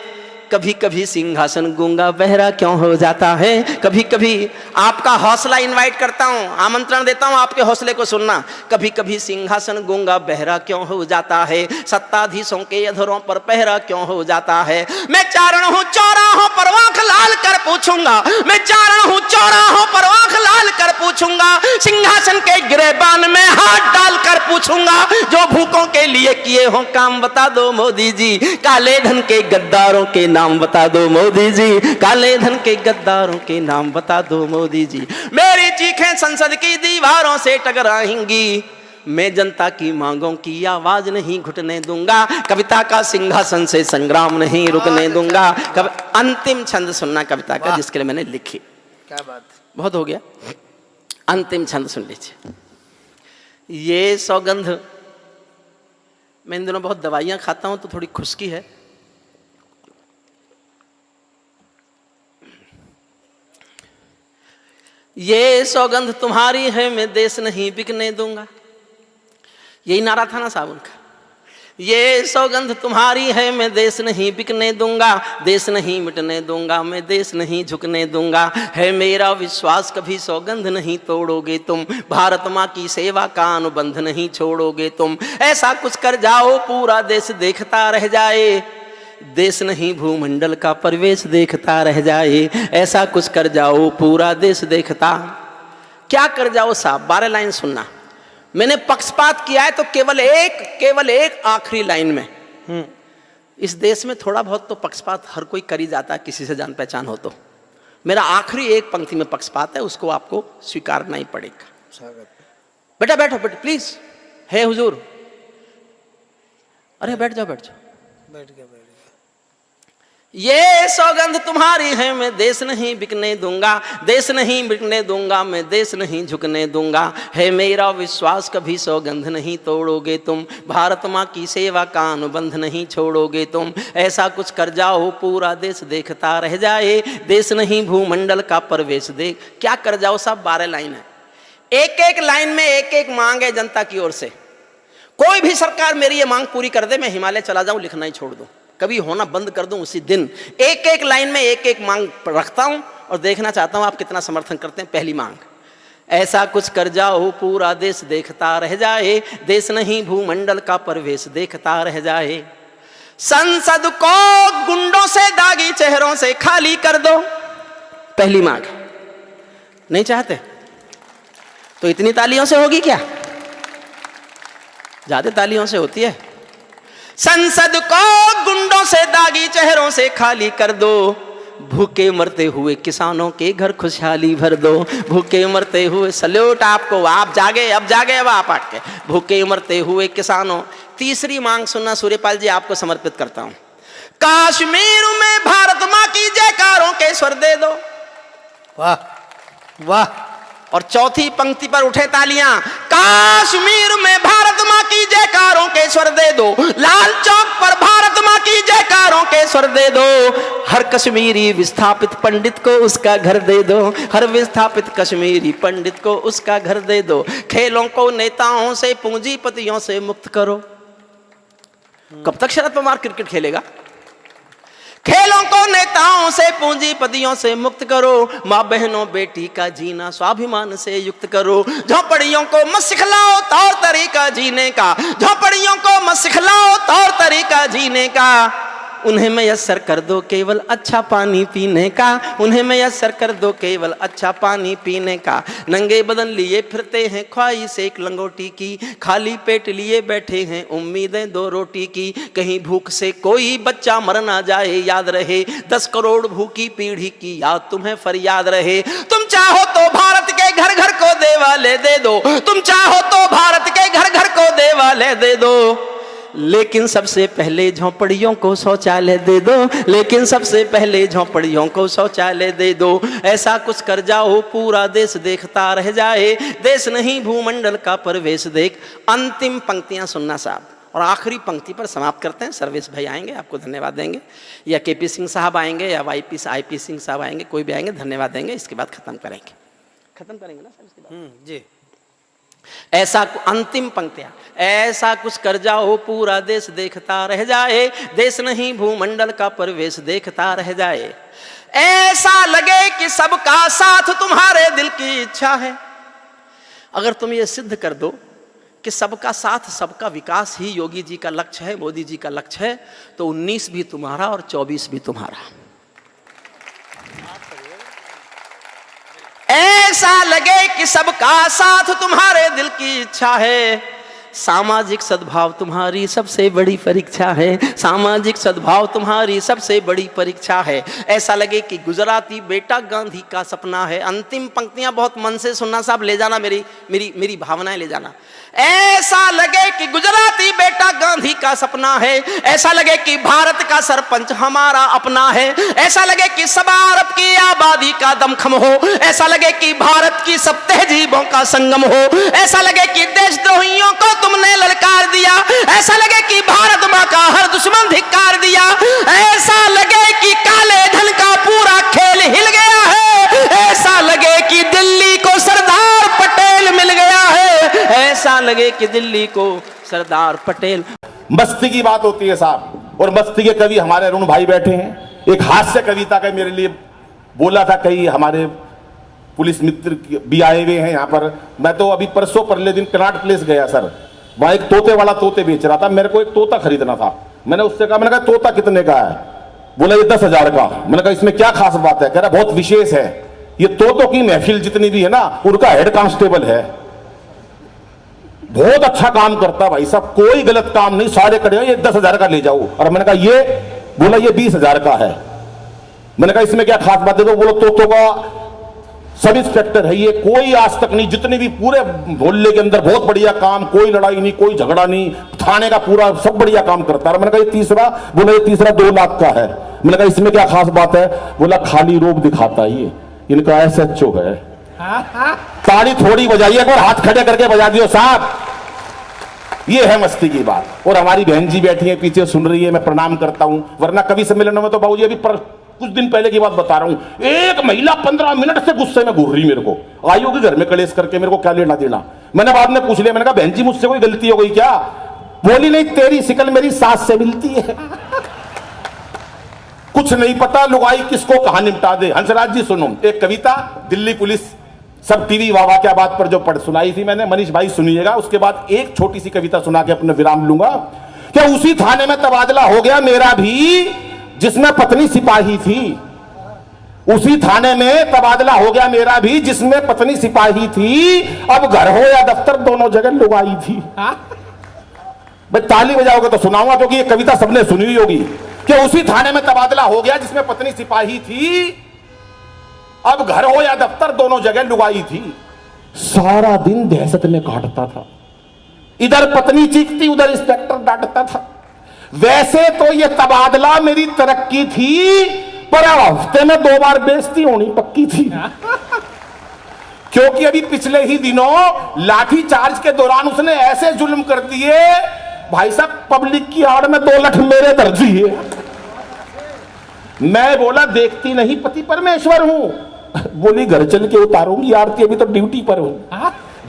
कभी कभी सिंहासन गूंगा बहरा क्यों हो जाता है, कभी कभी आपका हौसला इनवाइट करता हूं, आमंत्रण देता हूं आपके हौसले को सुनना, कभी कभी सिंहासन गूंगा बहरा क्यों हो जाता है, सत्ताधीशों के अधरों पर पहरा क्यों हो जाता है। मैं चारण हूं चौराहों पर आंख लाल कर पूछूंगा, मैं चारण हूं चौराहों पर आंख लाल कर पूछूंगा, सिंहासन के गिरेबान में हाथ डालकर पूछूंगा, जो भूखों के लिए किए हो काम बता दो मोदी जी, काले धन के गद्दारों के नाम बता दो मोदी जी, काले धन के गद्दारों के नाम बता दो मोदी जी। मेरी चीखें संसद की दीवारों से टकराएंगी, मैं जनता की मांगों की आवाज नहीं घुटने दूंगा, कविता का सिंहासन से संग्राम नहीं रुकने दूंगा। अंतिम छंद सुनना कविता का जिसके लिए मैंने लिखी। क्या बात, बहुत हो गया, अंतिम छंद सुन लीजिए। ये सौगंध, मैं इन दिनों बहुत दवाइयां खाता हूं तो थोड़ी खुश्की है। ये सौगंध तुम्हारी है मैं देश नहीं बिकने दूंगा, यही नारा था ना साहब उनका। ये सौगंध तुम्हारी है मैं देश नहीं बिकने दूंगा, देश नहीं मिटने दूंगा मैं देश नहीं झुकने दूंगा, है मेरा विश्वास कभी सौगंध नहीं तोड़ोगे तुम, भारत माँ की सेवा का अनुबंध नहीं छोड़ोगे तुम, ऐसा कुछ कर जाओ पूरा देश देखता रह जाए, देश नहीं भूमंडल का परिवेश देखता रह जाए, ऐसा कुछ कर जाओ पूरा देश देखता। क्या कर जाओ साहब, 12 लाइन सुनना। मैंने पक्षपात किया है तो केवल एक आखिरी लाइन में। इस देश में थोड़ा बहुत तो पक्षपात हर कोई कर ही जाता है, किसी से जान पहचान हो तो। मेरा आखिरी एक पंक्ति में पक्षपात है, उसको आपको स्वीकारना ही पड़ेगा। बेटा बैठो बेटा प्लीज, है हुजूर। अरे बैठ जाओ बैठ जाओ। बैठ गया। ये सौगंध तुम्हारी है मैं देश नहीं बिकने दूंगा, देश नहीं बिकने दूंगा मैं देश नहीं झुकने दूंगा, है मेरा विश्वास कभी सौगंध नहीं तोड़ोगे तुम, भारत माँ की सेवा का अनुबंध नहीं छोड़ोगे तुम, ऐसा कुछ कर जाओ पूरा देश देखता रह जाए, देश नहीं भूमंडल का प्रवेश देख। क्या कर जाओ साहब, 12 लाइन है, एक एक लाइन में एक एक मांग है जनता की ओर से। कोई भी सरकार मेरी ये मांग पूरी कर दे, मैं हिमालय चला जाऊं, लिखना ही छोड़ दूं, कभी होना बंद कर दूं उसी दिन। एक एक लाइन में एक एक मांग रखता हूं और देखना चाहता हूं आप कितना समर्थन करते हैं। पहली मांग, ऐसा कुछ कर जाओ पूरा देश देखता रह जाए, देश नहीं भूमंडल का प्रवेश देखता रह जाए, संसद को गुंडों से दागी चेहरों से खाली कर दो। पहली मांग। नहीं चाहते तो इतनी तालियों से होगी क्या? ज्यादा तालियों से होती है। संसद को गुंडों से दागी चेहरों से खाली कर दो, भूखे मरते हुए किसानों के घर खुशहाली भर दो, भूखे मरते हुए, सल्यूट आपको, आप जागे अब आप आके, भूखे मरते हुए किसानों। तीसरी मांग सुनना सूर्यपाल जी, आपको समर्पित करता हूं। कश्मीर में भारत मां की जयकारों के स्वर दे दो। वाह वाह, और चौथी पंक्ति पर उठे तालियां। कश्मीर में भारत मां की जयकारों के स्वर दे दो, लाल चौक पर भारत मां की जयकारों के स्वर दे दो, हर कश्मीरी विस्थापित पंडित को उसका घर दे दो, हर विस्थापित कश्मीरी पंडित को उसका घर दे दो। खेलों को नेताओं से पूंजीपतियों से मुक्त करो। कब तक शरद पवार क्रिकेट खेलेगा? खेलों को नेताओं से पूंजीपतियों से मुक्त करो, माँ बहनों बेटी का जीना स्वाभिमान से युक्त करो। झोपड़ियों को मत सिखलाओ तौर तरीका जीने का, झोपड़ियों को मत सिखलाओ तौर तरीका जीने का, उन्हें मैसर कर दो केवल अच्छा पानी पीने का, उन्हें मैसर कर दो केवल अच्छा पानी पीने का। नंगे बदन लिए फिरते हैं ख्वाहिश एक लंगोटी की, खाली पेट लिए बैठे हैं उम्मीदें दो रोटी की, कहीं भूख से कोई बच्चा मर ना जाए याद रहे, 10 करोड़ भूखी पीढ़ी की याद तुम्हें फरियाद रहे। तुम चाहो तो भारत के घर घर को देवाले दे दो, तुम चाहो तो भारत के घर घर को देवाले दे दो, लेकिन सबसे पहले झोंपड़ियों को शौचालय दे दो, लेकिन सबसे पहले झोंपड़ियों को शौचालय दे दो। ऐसा कुछ कर जाओ पूरा देश देखता रह जाए, देश नहीं भूमंडल का परवेश देख। अंतिम पंक्तियां सुनना साहब, और आखिरी पंक्ति पर समाप्त करते हैं। सर्विस भाई आएंगे, आपको धन्यवाद देंगे, या केपी सिंह साहब आएंगे, या आईपी सिंह साहब आएंगे, कोई भी आएंगे, धन्यवाद देंगे। इसके बाद खत्म करेंगे ना सर इसके बाद? जी। ऐसा अंतिम पंक्तियां, ऐसा कुछ कर जाओ पूरा देश देखता रह जाए, देश नहीं भूमंडल का परवेश देखता रह जाए। ऐसा लगे कि सबका साथ तुम्हारे दिल की इच्छा है। अगर तुम ये सिद्ध कर दो कि सबका साथ सबका विकास ही योगी जी का लक्ष्य है, मोदी जी का लक्ष्य है, तो 19 भी तुम्हारा और 24 भी तुम्हारा। ऐसा लगे कि सबका साथ तुम्हारे दिल की इच्छा है, सामाजिक सद्भाव तुम्हारी सबसे बड़ी परीक्षा है, सामाजिक सद्भाव तुम्हारी सबसे बड़ी परीक्षा है। ऐसा लगे कि गुजराती बेटा गांधी का सपना है। अंतिम पंक्तियां बहुत मन से सुनना साहब, ले जाना मेरी भावनाएं ले जाना। ऐसा लगे कि गुजराती बेटा गांधी का सपना है, ऐसा लगे कि भारत का सरपंच हमारा अपना है, ऐसा लगे कि 1.25 अरब की आबादी का दमखम हो, ऐसा लगे कि भारत की सब तहजीबों का संगम हो, ऐसा लगे कि देशद्रोहियों को तुमने ललकार दिया, ऐसा लगे कि भारत मां का हर दुश्मन धिक्कार दिया, ऐसा लगे कि काले धन का पूरा खेल हिल गया है, ऐसा लगे कि दिल्ली को सरदार पटेल मिल गया है, ऐसा लगे कि दिल्ली को सरदार पटेल। मस्ती की बात होती है साहब, और मस्ती के कवि हमारे अरुण भाई बैठे हैं। एक हास्य कविता का मेरे लिए बोला था, कई हमारे पुलिस मित्र भी आए हुए हैं यहाँ पर। मैं तो अभी परसों परले दिन कनाट प्लेस गया सर, वहां एक तोते वाला तोते बेच रहा था। मेरे को एक तोता खरीदना था। मैंने उससे कहा, मैंने कहा तोता कितने का है? बोला ये 10,000 का। मैंने कहा इसमें क्या खास बात है? कह रहा बहुत विशेष है, ये तोतों की महफिल जितनी भी है ना, उनका हेड कांस्टेबल है, बहुत अच्छा काम करता भाई साहब, कोई गलत काम नहीं, सारे खड़े हैं, ये 10,000 का ले जाओ। और मैंने कहा ये? बोला ये 20,000 का है। मैंने कहा इसमें क्या खास बात है? तो बोलो तोतों का सब इंस्पेक्टर है ये, कोई आज तक नहीं, जितने भी पूरे मोहल्ले के अंदर बहुत बढ़िया काम, कोई लड़ाई नहीं, कोई झगड़ा नहीं, थाने का पूरा सब बढ़िया काम करता है। मैंने कहा ये तीसरा? बोला ये तीसरा 2 लाख का है। मैंने कहा इसमें क्या खास बात है? बोला खाली रोब दिखाता है ये, इनका SHO है। ताली थोड़ी बजाइए और हाथ खड़े करके बजा दियो साहब, ये है मस्ती की बात। और हमारी बहन जी बैठी है पीछे सुन रही है, मैं प्रणाम करता हूं, वरना कवि सम्मेलन में तो बाबूजी अभी कुछ दिन पहले की बात बता रहा हूं, एक महिला 15 मिनट से गुस्से में घूर रही मेरे को, आई होगी घर में कलेश करके, मेरे को क्या लेना देना। मैंने बाद में पूछ लिया, मैंने कहा बहन जी मुझसे कोई गलती हो गई क्या? बोली नहीं, तेरी शिकल मेरी सास से मिलती है। कुछ नहीं पता लुगाई किसको कहां निपटा दे। हंसराज जी सुनो, एक कविता दिल्ली पुलिस सब टीवी वाह क्या बात पर जो पढ़ सुनाई थी मैंने, मनीष भाई सुनिएगा, उसके बाद एक छोटी सी कविता सुना के अपने विराम लूंगा। क्या उसी थाने में तबादला हो गया मेरा भी जिसमें पत्नी सिपाही थी, उसी थाने में तबादला हो गया मेरा भी जिसमें पत्नी सिपाही थी, अब घर हो या दफ्तर दोनों जगह लुगाई थी। भाई ताली बजाओगे तो सुनाऊंगा, क्योंकि ये कविता सबने सुनी हुई होगी। कि उसी थाने में तबादला हो गया जिसमें पत्नी सिपाही थी, अब घर हो या दफ्तर दोनों जगह लुगाई थी। सारा दिन दहशत में काटता था, इधर पत्नी चीखती उधर इंस्पेक्टर डांटता था। वैसे तो ये तबादला मेरी तरक्की थी, पर हफ्ते में 2 बार बेइज्जती होनी पक्की थी। क्योंकि अभी पिछले ही दिनों लाठी चार्ज के दौरान उसने ऐसे जुल्म कर दिए, भाई साहब पब्लिक की आड़ में 2 लठ मेरे दर्द दिए। मैं बोला देखती नहीं पति परमेश्वर हूं। बोली घर चल के उतारूंगी आरती, अभी तो ड्यूटी पर हूं।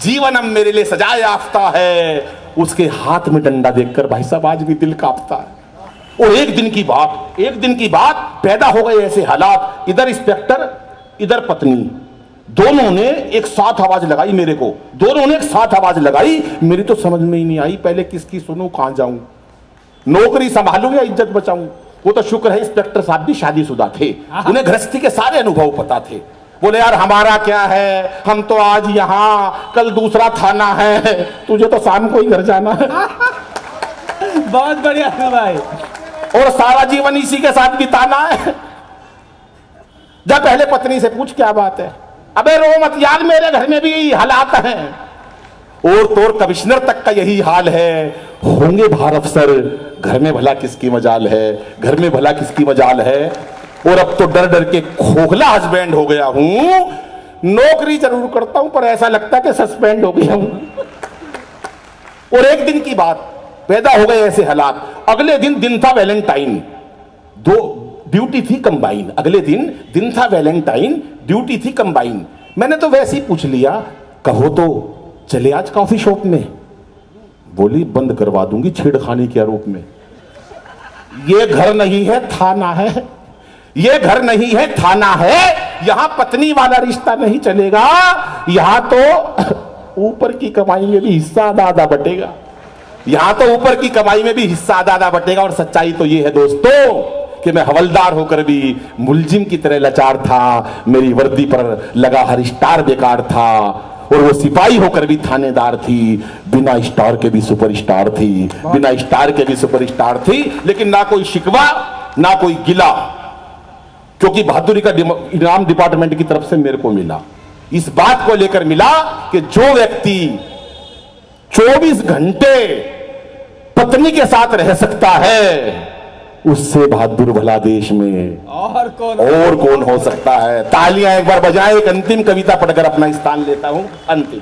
जीवन अब मेरे लिए सजाया याफ्ता है। उसके हाथ में डंडा देखकर भाई साहब आज भी दिल कांपता है। और एक दिन की बात पैदा हो गए ऐसे हालात, इधर इंस्पेक्टर इधर पत्नी, दोनों ने एक साथ आवाज लगाई मेरे को, मेरी तो समझ में ही नहीं आई पहले किसकी सुनूं, कहां जाऊं, नौकरी संभालूं या इज्जत बचाऊं। वो तो शुक्र है इंस्पेक्टर साहब भी शादीशुदा थे, उन्हें गृहस्थी के सारे अनुभव पता थे। बोले यार हमारा क्या है, हम तो आज यहां, कल दूसरा थाना है, तुझे तो शाम को ही घर जाना है। बहुत बढ़िया है भाई, और सारा जीवन इसी के साथ बिताना है। जब पहले पत्नी से पूछ क्या बात है, अबे रो मत यार मेरे घर में भी यही हालात हैं। और तोर कमिश्नर तक का यही हाल है, होंगे बाहर अफसर, घर में भला किसकी मजाल है। और अब तो डर डर के खोखला हस्बैंड हो गया हूं, नौकरी जरूर करता हूं पर ऐसा लगता है कि सस्पेंड हो गया हूं। और एक दिन की बात, पैदा हो गए ऐसे हालात। अगले दिन था वैलेंटाइन, 2 ड्यूटी थी कंबाइन। अगले दिन था वैलेंटाइन, ड्यूटी थी कंबाइन। मैंने तो वैसे ही पूछ लिया, कहो तो चले आज कॉफी शॉप में। बोली बंद करवा दूंगी छेड़खानी के आरोप में। ये घर नहीं है थाना है, यहां पत्नी वाला रिश्ता नहीं चलेगा, यहां तो ऊपर की कमाई में भी हिस्सा आधा बटेगा। और सच्चाई तो ये है दोस्तों कि मैं हवलदार होकर भी मुलजिम की तरह लाचार था, मेरी वर्दी पर लगा हर स्टार बेकार था। और वो सिपाही होकर भी थानेदार थी, बिना स्टार के भी सुपरस्टार थी। लेकिन ना कोई शिकवा ना कोई गिला, क्योंकि बहादुरी का इनाम डिपार्टमेंट की तरफ से मेरे को मिला। इस बात को लेकर मिला कि जो व्यक्ति 24 घंटे पत्नी के साथ रह सकता है, उससे बहादुर भला देश में और कौन हो सकता है। तालियां एक बार बजाएं। एक अंतिम कविता पढ़कर अपना स्थान लेता हूं। अंतिम